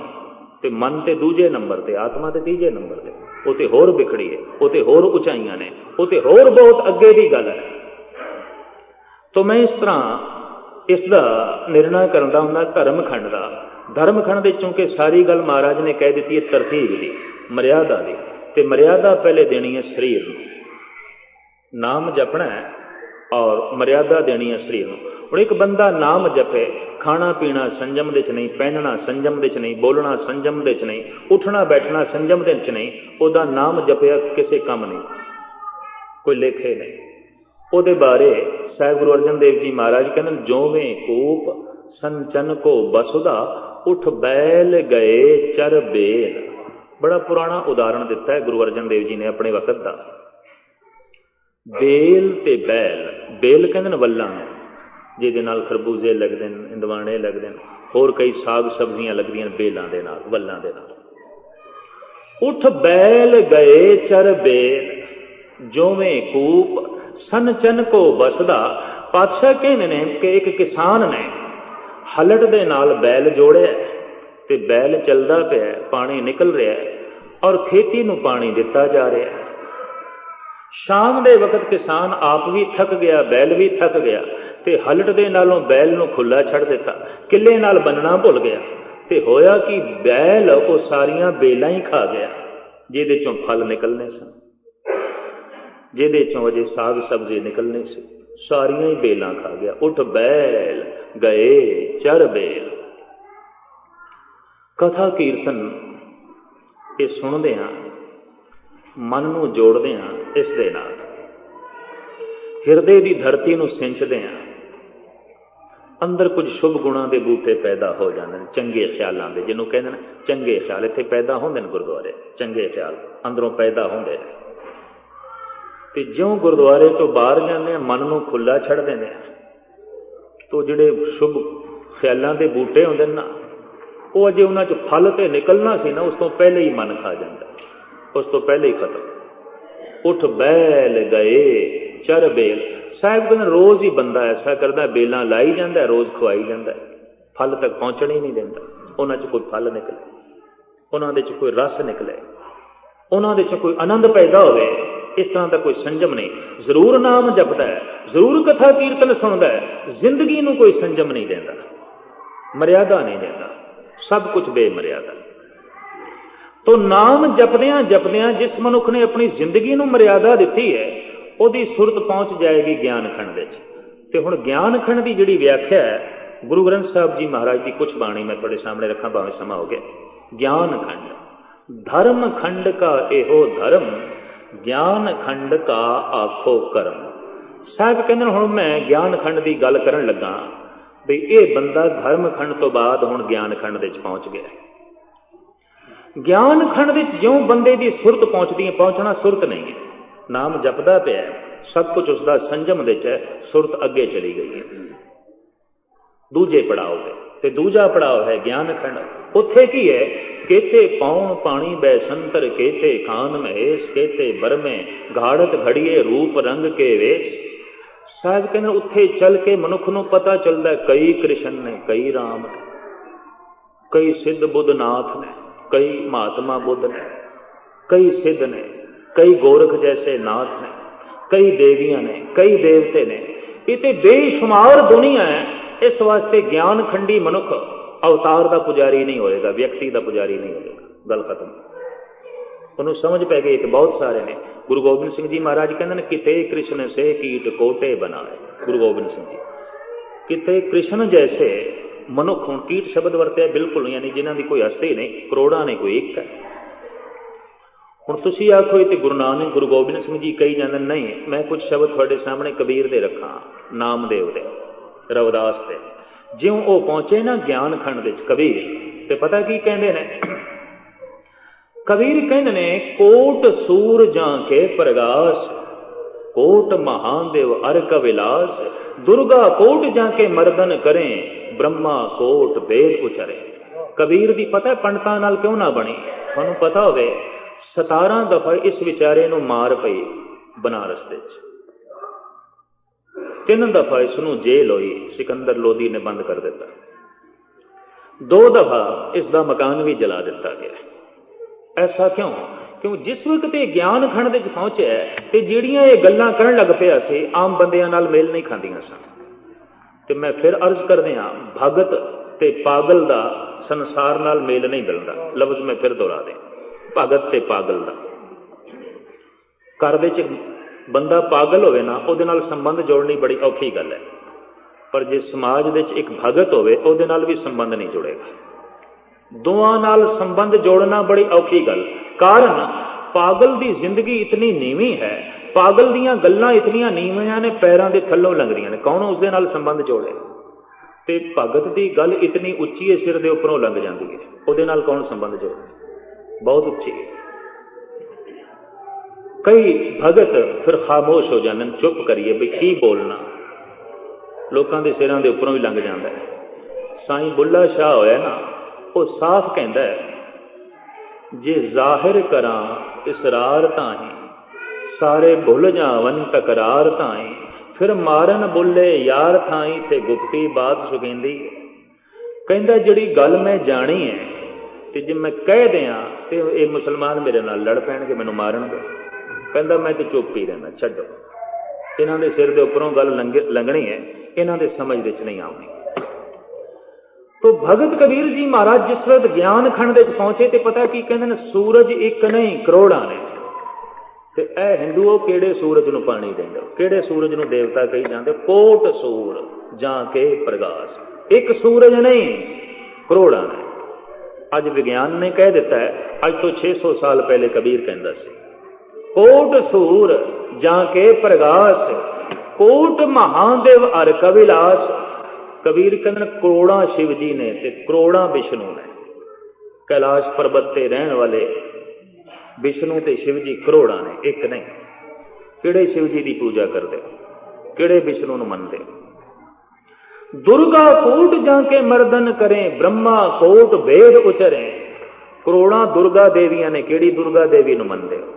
ते मन ते दूजे नंबर ते, आत्मा ते तीजे नंबर ते, वो ते होर बिखड़ी है, वो ते होर उचाइयां ने, वो ते होर बहुत अगे की गल है। तो मैं इस तरह इसका निर्णय करता हूं धर्म खंड का। धर्म खंड चूंकि सारी गल महाराज ने कह दी है तरतीब की, मर्यादा की, तो मर्यादा पहले देनी है शरीर को, नाम जपना है और मर्यादा देनी है शरीर को। हुण एक बंदा नाम जपे, खाना पीना संयम दे च नहीं, पहनना संयम दे च नहीं, बोलना संयम दे च नहीं, उठना बैठना संयम दे च नहीं, उहदा नाम जपिया किसी काम नहीं, कोई लेखे नहीं। उहदे बारे साहिब गुरु अर्जन देव जी महाराज कहते जोवें कूप संचन को बसुदा, उठ बैल गए चर बेल। बड़ा पुराना उदाहरण दिता है गुरु अर्जन देव जी ने अपने वक्त का। बेल ते बैल, बेल कहते वल्लां जिहदे नाल खरबूजे लगदे ने, इंदवाणे लगदे ने, होर कई साग सब्जियां लगदियां बेलां दे नाल, वल्लां दे नाल। उठ बैल गए चर बेल, जोवें कूप सन चन को बसदा। पातशाह कहते ने कि एक किसान ने हलट दे नाल बैल जोड़िया ते बैल चलदा पिया, पानी निकल रहा है और खेती नूं पानी दिता जा रहा है। ਸ਼ਾਮ ਦੇ ਵਕਤ ਕਿਸਾਨ ਆਪ ਵੀ ਥੱਕ ਗਿਆ, ਬੈਲ ਵੀ ਥੱਕ ਗਿਆ, ਤੇ ਹਲਟ ਦੇ ਨਾਲੋਂ ਬੈਲ ਨੂੰ ਖੁੱਲਾ ਛੱਡ ਦਿੱਤਾ, ਕਿੱਲੇ ਨਾਲ ਬੰਨਣਾ ਭੁੱਲ ਗਿਆ। ਤੇ ਹੋਇਆ ਕਿ ਬੈਲ ਉਹ ਸਾਰੀਆਂ ਬੇਲਾਂ ਹੀ ਖਾ ਗਿਆ ਜਿਹਦੇ ਚੋਂ ਫਲ ਨਿਕਲਣੇ ਸਨ, ਜਿਹਦੇ ਚੋਂ ਅਜੇ ਸਾਗ ਸਬਜ਼ੀ ਨਿਕਲਣੇ ਸੀ, ਸਾਰੀਆਂ ਹੀ ਬੇਲਾਂ ਖਾ ਗਿਆ। ਉੱਠ ਬੈਲ ਗਏ ਚਰ ਬੇਲ। ਕਥਾ ਕੀਰਤਨ ਇਹ ਸੁਣਦੇ ਹਾਂ, ਮਨ ਨੂੰ ਜੋੜਦੇ ਹਾਂ ਇਸ ਦੇ ਨਾਲ, ਹਿਰਦੇ ਦੀ ਧਰਤੀ ਨੂੰ ਸਿੰਚਦੇ ਹਾਂ, ਅੰਦਰ ਕੁਝ ਸ਼ੁਭ ਗੁਣਾਂ ਦੇ ਬੂਟੇ ਪੈਦਾ ਹੋ ਜਾਂਦੇ ਨੇ, ਚੰਗੇ ਖਿਆਲਾਂ ਦੇ, ਜਿਹਨੂੰ ਕਹਿੰਦੇ ਨੇ ਚੰਗੇ ਖਿਆਲ। ਇੱਥੇ ਪੈਦਾ ਹੁੰਦੇ ਨੇ ਗੁਰਦੁਆਰੇ, ਚੰਗੇ ਖਿਆਲ ਅੰਦਰੋਂ ਪੈਦਾ ਹੁੰਦੇ ਨੇ। ਤੇ ਜਿਉਂ ਗੁਰਦੁਆਰੇ ਤੋਂ ਬਾਹਰ ਜਾਂਦੇ ਆ, ਮਨ ਨੂੰ ਖੁੱਲਾ ਛੱਡ ਦਿੰਦੇ ਆ, ਤੋ ਜਿਹੜੇ ਸ਼ੁਭ ਖਿਆਲਾਂ ਦੇ ਬੂਟੇ ਹੁੰਦੇ ਨੇ ਨਾ, ਉਹ ਅਜੇ ਉਹਨਾਂ 'ਚ ਫਲ ਤੇ ਨਿਕਲਣਾ ਸੀ ਨਾ, ਉਸ ਤੋਂ ਪਹਿਲੇ ਹੀ ਮਨ ਖਾ ਜਾਂਦਾ, ਉਸ ਤੋਂ ਪਹਿਲੇ ਹੀ ਖਤਮ। ਉੱਠ ਬੈਲ ਗਏ ਚਰ ਬੇਲ। ਸਾਹਿਬ ਕਹਿੰਦੇ ਰੋਜ਼ ਹੀ ਬੰਦਾ ਐਸਾ ਕਰਦਾ, ਬੇਲਾਂ ਲਾਈ ਜਾਂਦਾ, ਰੋਜ਼ ਖਵਾਈ ਜਾਂਦਾ, ਫਲ ਤੱਕ ਪਹੁੰਚਣ ਹੀ ਨਹੀਂ ਦਿੰਦਾ। ਉਹਨਾਂ 'ਚ ਕੋਈ ਫਲ ਨਿਕਲੇ, ਉਹਨਾਂ ਦੇ 'ਚ ਕੋਈ ਰਸ ਨਿਕਲੇ, ਉਹਨਾਂ ਦੇ 'ਚ ਕੋਈ ਆਨੰਦ ਪੈਦਾ ਹੋਵੇ, ਇਸ ਤਰ੍ਹਾਂ ਦਾ ਕੋਈ ਸੰਜਮ ਨਹੀਂ। ਜ਼ਰੂਰ ਨਾਮ ਜਪਦਾ ਹੈ, ਜ਼ਰੂਰ ਕਥਾ ਕੀਰਤਨ ਸੁਣਦਾ ਹੈ, ਜ਼ਿੰਦਗੀ ਨੂੰ ਕੋਈ ਸੰਜਮ ਨਹੀਂ ਦਿੰਦਾ, ਮਰਿਆਦਾ ਨਹੀਂ ਦਿੰਦਾ, ਸਭ ਕੁਝ ਬੇਮਰਿਆਦਾ। ਤੋ ਨਾਮ ਜਪਦਿਆਂ ਜਪਦਿਆਂ ਜਿਸ ਮਨੁੱਖ ਨੇ ਆਪਣੀ ਜ਼ਿੰਦਗੀ ਨੂੰ ਮਰਿਆਦਾ ਦਿੱਤੀ ਹੈ, ਉਹਦੀ ਸੁਰਤ ਪਹੁੰਚ ਜਾਏਗੀ ਗਿਆਨ ਖੰਡ ਵਿੱਚ। ਤੇ ਹੁਣ ਗਿਆਨ ਖੰਡ ਦੀ ਜਿਹੜੀ ਵਿਆਖਿਆ ਹੈ, ਗੁਰੂ ਗ੍ਰੰਥ ਸਾਹਿਬ ਜੀ ਮਹਾਰਾਜ ਦੀ ਕੁਛ ਬਾਣੀ ਮੈਂ ਤੁਹਾਡੇ ਸਾਹਮਣੇ ਰੱਖਾਂ, ਭਾਵੇਂ ਸਮਾਂ ਹੋ ਗਿਆ। ਗਿਆਨ ਖੰਡ ਧਰਮ ਖੰਡ ਕਾ ਇਹੋ ਧਰਮ, ਗਿਆਨ ਖੰਡ ਕਾ ਆਖੋ ਕਰਮ। ਸਾਹਿਬ ਕਹਿੰਦੇ ਹੁਣ ਮੈਂ ਗਿਆਨ ਖੰਡ ਦੀ ਗੱਲ ਕਰਨ ਲੱਗਾ ਵੀ ਇਹ ਬੰਦਾ ਧਰਮ ਖੰਡ ਤੋਂ ਬਾਅਦ ਹੁਣ ਗਿਆਨ ਖੰਡ ਵਿੱਚ ਪਹੁੰਚ ਗਿਆ। ਗਿਆਨ ਖੰਡ ਵਿੱਚ ਜਿਉਂ ਬੰਦੇ ਦੀ ਸੁਰਤ ਪਹੁੰਚਦੀ ਹੈ, ਪਹੁੰਚਣਾ ਸੁਰਤ ਨਹੀਂ ਹੈ, ਨਾਮ ਜਪਦਾ ਪਿਆ, ਸਭ ਕੁਝ ਉਸਦਾ ਸੰਜਮ ਵਿੱਚ ਹੈ, ਸੁਰਤ ਅੱਗੇ ਚਲੀ ਗਈ ਹੈ ਦੂਜੇ ਪੜਾਅ ਤੇ। ਤੇ ਦੂਜਾ ਪੜਾਅ ਹੈ ਗਿਆਨ ਖੰਡ। ਉੱਥੇ ਕੀ ਹੈ? ਕੇਤੇ ਪਾਉਣ ਪਾਣੀ ਬੈ ਸੰਤਰ, ਕੇਤੇ ਖਾਨ ਮਹੇਸ਼, ਕੇਤੇ ਬਰਮੇ ਘਾੜਤ ਘੜੀਏ ਰੂਪ ਰੰਗ ਕੇ ਵੇਸ। ਸਾਹਿਬ ਕਹਿੰਦੇ ਉੱਥੇ ਚੱਲ ਕੇ ਮਨੁੱਖ ਨੂੰ ਪਤਾ ਚੱਲਦਾ ਕਈ ਕ੍ਰਿਸ਼ਨ ਨੇ, ਕਈ ਰਾਮ ਨੇ, ਕਈ ਸਿੱਧ ਬੁੱਧ ਨਾਥ ਨੇ, ਕਈ ਮਹਾਤਮਾ ਬੁੱਧ ਨੇ, ਕਈ ਸਿੱਧ ਨੇ, ਕਈ ਗੋਰਖ ਜੈਸੇ ਨਾਥ ਨੇ, ਕਈ ਦੇਵੀਆਂ ਨੇ, ਕਈ ਦੇਵਤੇ ਨੇ। ਇਹ ਤੇ ਬੇਸ਼ੁਮਾਰ ਦੁਨੀਆ ਹੈ। ਇਸ ਵਾਸਤੇ ਗਿਆਨ ਖੰਡੀ ਮਨੁੱਖ ਅਵਤਾਰ ਦਾ ਪੁਜਾਰੀ ਨਹੀਂ ਹੋਏਗਾ, ਵਿਅਕਤੀ ਦਾ ਪੁਜਾਰੀ ਨਹੀਂ ਹੋਏਗਾ। ਗੱਲ ਖਤਮ। ਉਹਨੂੰ ਸਮਝ ਪੈ ਗਈ ਕਿ ਬਹੁਤ ਸਾਰੇ ਨੇ। ਗੁਰੂ ਗੋਬਿੰਦ ਸਿੰਘ ਜੀ ਮਹਾਰਾਜ ਕਹਿੰਦੇ ਨੇ ਕਿਤੇ ਕ੍ਰਿਸ਼ਨ ਸੇ ਕੀਟ ਕੋਟੇ ਬਣਾਏ। ਗੁਰੂ ਗੋਬਿੰਦ ਸਿੰਘ ਜੀ ਕਿਤੇ ਕ੍ਰਿਸ਼ਨ ਜੈਸੇ ਮਨੁੱਖ। ਹੁਣ ਕੀਟ ਸ਼ਬਦ ਵਰਤਿਆ ਬਿਲਕੁਲ, ਯਾਨੀ ਜਿਨ੍ਹਾਂ ਦੀ ਕੋਈ ਹਸਤੀ ਨਹੀਂ, ਕਰੋੜਾਂ ਨੇ, ਕੋਈ ਇੱਕ ਹੈ। ਹੁਣ ਤੁਸੀਂ ਆਖੋ ਇਹ ਤੇ ਗੁਰੂ ਨਾਨਕ ਗੁਰੂ ਗੋਬਿੰਦ ਸਿੰਘ ਜੀ ਕਹੀ ਜਾਂਦੇ ਨਹੀਂ। ਮੈਂ ਕੁਝ ਸ਼ਬਦ ਤੁਹਾਡੇ ਸਾਹਮਣੇ ਕਬੀਰ ਦੇ ਰੱਖਾਂ, ਨਾਮਦੇਵ ਦੇ, ਰਵਿਦਾਸ ਦੇ। ਜਿਉਂ ਉਹ ਪਹੁੰਚੇ ਨਾ ਗਿਆਨ ਖੰਡ ਵਿੱਚ ਕਬੀਰ, ਤੇ ਪਤਾ ਕੀ ਕਹਿੰਦੇ ਨੇ? ਕਬੀਰ ਕਹਿੰਦੇ ਨੇ ਕੋਟ ਸੂਰ ਜਾਂ ਕੇ ਪ੍ਰਗਾਸ, ਕੋਟ ਮਹਾਦੇਵ ਅਰ ਕਵਿਲਾਸ, ਦੁਰਗਾ ਕੋਟ ਜਾਂ ਕੇ ਮਰਦਨ ਕਰੇ, ਬ੍ਰਹਮਾ ਕੋਟ ਵੇਦ ਉਚਰੇ। ਕਬੀਰ ਦੀ ਪਤਾ ਪੰਡਤਾਂ ਨਾਲ ਕਿਉਂ ਨਾ ਬਣੀ? ਤੁਹਾਨੂੰ ਪਤਾ ਹੋਵੇ 17 ਦਫਾ ਇਸ ਵਿਚਾਰੇ ਨੂੰ ਮਾਰ ਪਈ ਬਨਾਰਸ ਵਿੱਚ। 3 ਦਫਾ ਇਸ ਨੂੰ ਜੇਲ੍ਹ ਹੋਈ, ਸਿਕੰਦਰ ਲੋਧੀ ਨੇ ਬੰਦ ਕਰ ਦਿੱਤਾ। 2 ਦਫਾ ਇਸ ਦਾ ਮਕਾਨ ਵੀ ਜਲਾ ਦਿੱਤਾ ਗਿਆ। ਐਸਾ ਕਿਉਂ? ਕਿਉਂ ਜਿਸ ਵਕਤ ਇਹ ਗਿਆਨ ਖੰਡ ਵਿੱਚ ਪਹੁੰਚਿਆ ਤੇ ਜਿਹੜੀਆਂ ਇਹ ਗੱਲਾਂ ਕਰਨ ਲੱਗ ਪਿਆ ਸੀ, ਆਮ ਬੰਦਿਆਂ ਨਾਲ ਮੇਲ ਨਹੀਂ ਖਾਂਦੀਆਂ ਸਨ। ਤੇ ਮੈਂ ਫਿਰ ਅਰਜ਼ ਕਰਦੇ ਹਾਂ, ਭਗਤ ਤੇ ਪਾਗਲ ਦਾ ਸੰਸਾਰ ਨਾਲ ਮੇਲ ਨਹੀਂ ਮਿਲਦਾ। ਲਫ਼ਜ਼ ਮੈਂ ਫਿਰ ਦੁਹਰਾ ਦੇ, ਭਗਤ ਤੇ ਪਾਗਲ ਦਾ। ਘਰ ਵਿੱਚ ਬੰਦਾ ਪਾਗਲ ਹੋਵੇ ਨਾ, ਉਹਦੇ ਨਾਲ ਸੰਬੰਧ ਜੋੜਨੀ ਬੜੀ ਔਖੀ ਗੱਲ ਹੈ। ਪਰ ਜੇ ਸਮਾਜ ਵਿੱਚ ਇੱਕ ਭਗਤ ਹੋਵੇ, ਉਹਦੇ ਨਾਲ ਵੀ ਸੰਬੰਧ ਨਹੀਂ ਜੁੜੇਗਾ। ਦੋਵਾਂ ਨਾਲ ਸੰਬੰਧ ਜੋੜਨਾ ਬੜੀ ਔਖੀ ਗੱਲ। ਕਾਰਨ ਪਾਗਲ ਦੀ ਜ਼ਿੰਦਗੀ ਇਤਨੀ ਨੀਵੀਂ ਹੈ, ਪਾਗਲ ਦੀਆਂ ਗੱਲਾਂ ਇਤਨੀਆਂ ਨੀਵੀਆਂ ਨੇ, ਪੈਰਾਂ ਦੇ ਥੱਲੋਂ ਲੰਘਦੀਆਂ ਨੇ। ਕੌਣ ਉਸਦੇ ਨਾਲ ਸੰਬੰਧ ਜੋੜੇ? ਤੇ ਭਗਤ ਦੀ ਗੱਲ ਇਤਨੀ ਉੱਚੀ ਹੈ, ਸਿਰ ਦੇ ਉੱਪਰੋਂ ਲੰਘ ਜਾਂਦੀ ਹੈ, ਉਹਦੇ ਨਾਲ ਕੌਣ ਸੰਬੰਧ ਜੋੜੇ? ਬਹੁਤ ਉੱਚੀ ਹੈ। ਕਈ ਭਗਤ ਫਿਰ ਖਾਮੋਸ਼ ਹੋ ਜਾਂਦੇ ਨੇ, ਚੁੱਪ ਕਰੀਏ ਵੀ ਕੀ ਬੋਲਣਾ, ਲੋਕਾਂ ਦੇ ਸਿਰਾਂ ਦੇ ਉੱਪਰੋਂ ਵੀ ਲੰਘ ਜਾਂਦਾ ਹੈ। ਸਾਈਂ ਬੁੱਲਾ ਸ਼ਾਹ ਹੋਇਆ ਨਾ, ਉਹ ਸਾਫ਼ ਕਹਿੰਦਾ ਹੈ, ਜੇ ਜ਼ਾਹਿਰ ਕਰਾਂ ਇਸਰਾਰ ਤਾਹੀਂ, ਸਾਰੇ ਭੁੱਲ ਜਾਵਨ ਤਕਰਾਰ ਤਾਹੀਂ, ਫਿਰ ਮਾਰਨ ਬੁੱਲੇ ਯਾਰ ਥਾਈ, ਤੇ ਗੁਪਤੀ ਬਾਤ ਸੁਖਿੰਦੀ। ਕਹਿੰਦਾ ਜਿਹੜੀ ਗੱਲ ਮੈਂ ਜਾਣੀ ਹੈ, ਤੇ ਜੇ ਮੈਂ ਕਹਿ ਦਿਆਂ ਤੇ ਇਹ ਮੁਸਲਮਾਨ ਮੇਰੇ ਨਾਲ ਲੜ ਪੈਣਗੇ, ਮੈਨੂੰ ਮਾਰਨਗੇ। कहता मैं तो चुप ही रहना, छड्डो, इन्हां दे सिर दे उपरों गल लंघनी है, इन्हां दे समझ विच नहीं आउणी। तो भगत कबीर जी महाराज जिस वक्त ज्ञान खंड विच पहुंचे तो पता की कहंदे ने, सूरज एक नहीं करोड़ां ने। ते ऐ हिंदूओ किहड़े सूरज नूं पानी देंदे हो, किहड़े सूरज नूं देवता कही जांदे? कोट सूर जां के प्रकाश, एक सूरज नहीं करोड़ां ने। अज विज्ञान ने कह दिता है, अज तो 600 साल पहले कबीर कहंदा सी, कोट सूर जां के प्रगास, कोट महादेव अर कविलास। कबीर कहते करोड़ा शिव जी ने ते करोड़ा विष्णु ने। कैलाश पर्वत ते रहन वाले विष्णु ते शिव जी करोड़ा ने, एक नहीं। किहड़े शिव जी की पूजा करते, किहड़े विष्णु नूं मनदे? दुर्गा कोट जाके मर्दन करें, ब्रह्मा कोट वेद उचरें। करोड़ा दुर्गा देवियां ने, किहड़ी दुर्गा देवी नूं मनदे हो?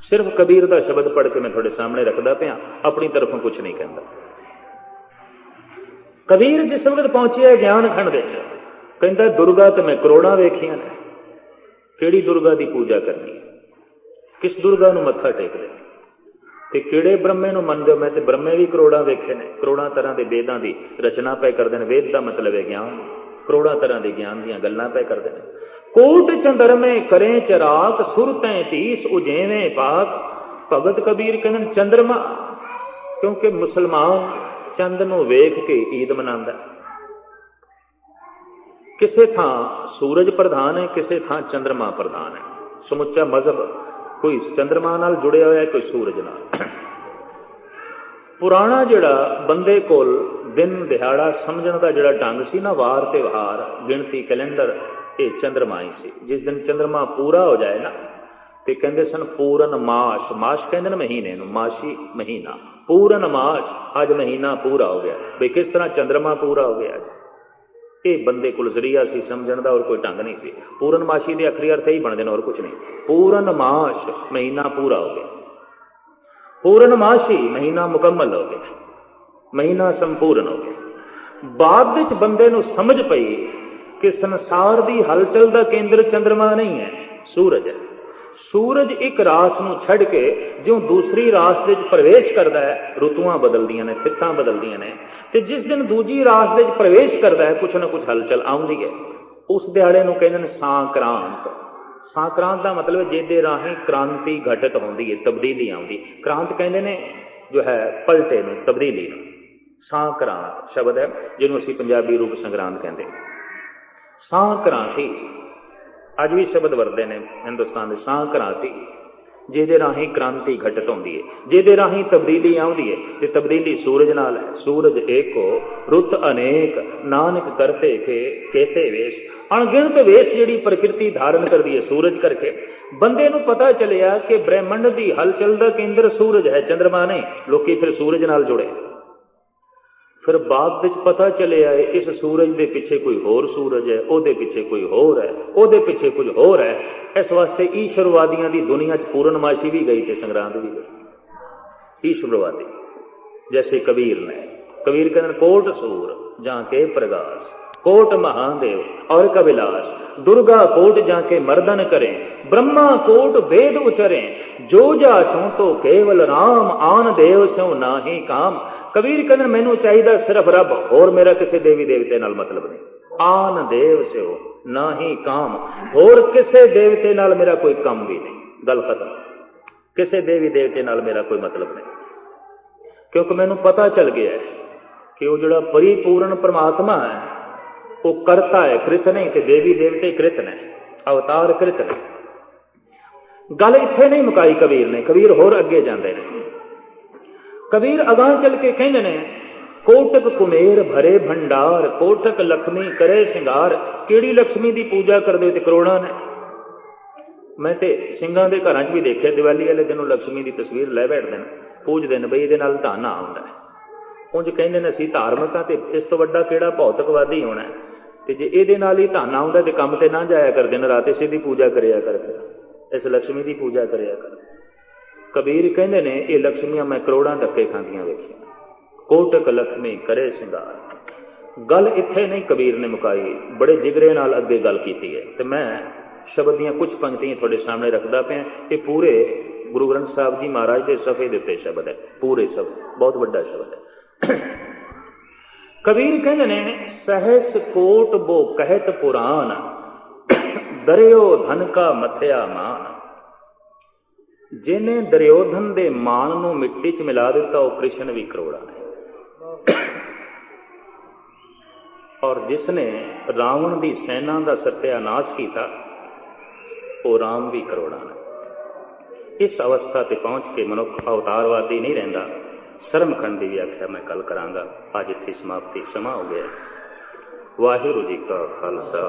सिर्फ कबीर का शब्द पढ़ के मैं थोड़े सामने रखदा पिया, अपनी तरफों कुछ नहीं कहता। कबीर जिस वक्त पहुंचे है ज्ञान खंड विच, कहंदा दुर्गा तो मैं करोड़ा वेखियां ने, किहड़ी दुर्गा की पूजा करनी, किस दुर्गा नूं मत्था टेकदे ते किहड़े ब्रह्मे नूं मनदे हो? मैं ते ब्रह्मे भी करोड़ा वेखे ने, करोड़ा तरह के वेदां की रचना पे करते हैं। वेद का मतलब है ज्ञान, करोड़ा तरह के ज्ञान दीयां गल्लां पे करते हैं। कोट चंद्रमे करें चराग, सुरतें 30 उजेवें पाक। भगत कबीर कहंदे चंद्रमा, क्योंकि मुसलमान चंद नूं वेख के ईद मनांदा। किसे थां सूरज प्रधान है, किसे थां चंद्रमा प्रधान है। समुचा मजहब कोई चंद्रमा नाल जुड़िया होया, कोई सूरज नाल। पुराना जिहड़ा बंदे कोल दिन दिहाड़ा समझण दा जिहड़ा ढंग सी ना, वार त्योहार गिणती कैलेंडर, ये चंद्रमा ही सी। जिस दिन चंद्रमा पूरा हो जाए ना, तो कहते सन पूरन माश, माश कहते हैं महीने नूं, माशी महीना, पूरन माश, अज महीना पूरा हो गया। भाई किस तरह चंद्रमा पूरा हो गया? ये बंदे को जरिया सी समझण दा, और कोई ढंग नहीं सी। पूरन माशी के आखिरी अर्थ ही बनते हैं और कुछ नहीं। पूरन माश महीना पूरा हो गया, पूरन माशी महीना मुकम्मल हो गया, महीना संपूर्ण हो गया। बाद विच बंदे नूं समझ पई कि संसार की हलचल का केंद्र चंद्रमा नहीं है, सूरज है। सूरज एक रास नूं छड़ के जो दूसरी रास दे प्रवेश करता है, रुतुआं बदलदियां ने, थित्तां बदलदियां ने, ते जिस दिन दूजी रास दे प्रवेश करता है, कुछ ना कुछ हलचल आउंदी है। उस दिहाड़े नूं कहंदे ने सांक्रांत। सांक्रांत का मतलब है जिहदे राहीं क्रांति घटित होंदी है, तब्दीली आउंदी। क्रांत कहंदे ने जो है पलटे में, तब्दीली नूं। सांक्रांत शब्द है जिन्हों असीं पंजाबी रूप संग्रांत कहंदे। सांक्रांति अज भी शब्द वरते ने हिंदुस्तान के, सांक्रांति, जिहदे राहीं क्रांति घटित होंदी है, जिहदे राहीं तब्दीली आउंदी है। ते तब्दीली सूरज नाल है। सूरज एको रुत अनेक, नानक करते के केते वेश। अणगिणत वेश जिहड़ी प्रकृति धारण करदी है सूरज करके। बंदे नूं पता चलिया कि ब्रह्मंड की हलचल का केंद्र सूरज है, चंद्रमा नहीं। लोकी फिर सूरज नाल जुड़े। फिर बाद विच पता चले आए इस सूरज के पिछे कोई होर सूरज है, ओदे पिछे कोई होर है, ओदे पिछे कुछ होर है। इस वास्ते ईश्वरवादियों की दुनिया च पूर्णमासी भी गई ते संग्रांत भी गई। ईश्वरवादी जैसे कबीर ने, कबीर कहते कोट सूर जाके प्रगास, कोट महादेव और कविलास। दुर्गा कोट जाके मर्दन करें, ब्रह्मा कोट वेद उचरें। जो जा चूं तो केवल राम, आन देव स्यों नाही काम। कबीर कहते मैनू चाहिए सिर्फ रब, और मेरा किसी देवी देवते नाल मतलब नहीं। आन देव स्यों नाही काम, और किसी देवते नाल मेरा कोई काम भी नहीं। गल खत्म। किसी देवी देवते नाल मेरा कोई मतलब नहीं, क्योंकि मैनू पता चल गया है कि वो जो परिपूर्ण परमात्मा है वो करता है, कृत नहीं। ते देवी देवते कृत ने, अवतार कृत ने। गल इत्थे नहीं मुकाई कबीर ने, कबीर होर अगे जाते हैं। कबीर अगां चल के कहंदे ने कोटक कुमेर भरे भंडार, कोटक लक्ष्मी करे सिंगार। किहड़ी लक्ष्मी की पूजा करदे ते करोड़ां ने। मैं ते ਸਿੰਘਾਂ ਦੇ ਘਰਾਂ 'ਚ भी देखिया दिवाली वाले दिन लक्ष्मी की तस्वीर लै बैठते हैं, पूजते हैं, बई इहदे नाल धन आउंदा है। उंज कहंदे ने असीं धार्मिक हां ते इस तो वड्डा किहड़ा भौतिकवादी होना है, ते जे इहदे नाल ही धन आउंदा ते काम ते ना जाया कर, दिन रात इसे दी पूजा करिया कर, इस लक्ष्मी की पूजा करिया कर। कबीर कहंदे ने ये लक्ष्मियां मैं करोड़ां धक्के खांदियां वेखियां। कोटक लक्ष्मी करे सिंगार। गल इत्थे नहीं कबीर ने मुकाई, बड़े जिगरे नाल अगे गल कीती है। ते मैं शब्द दियां कुछ पंक्तियां थोड़े सामने रखदा पिया। ये पूरे गुरु ग्रंथ साहब जी महाराज के सफ़े के उत्ते शब्द है, पूरे शब्द, बहुत बड़ा शब्द है। कबीर कहते ने सहस कोट बो कहत पुराण, दरियो धन का मथया मान। जिन्हें दुर्योधन दे मान नूं मिट्टी च मिला दिता वो कृष्ण भी करोड़ा ने, और जिसने रावण की सेना का सत्यानाश किया वो राम भी करोड़ा ने। इस अवस्था ते पहुंच के मनुख अवतारवादी नहीं रहिंदा। सरमखंड की व्याख्या मैं कल करांगा। अज इत्थे समाप्ति, समा हो गया। वाहिगुरू जी का खालसा।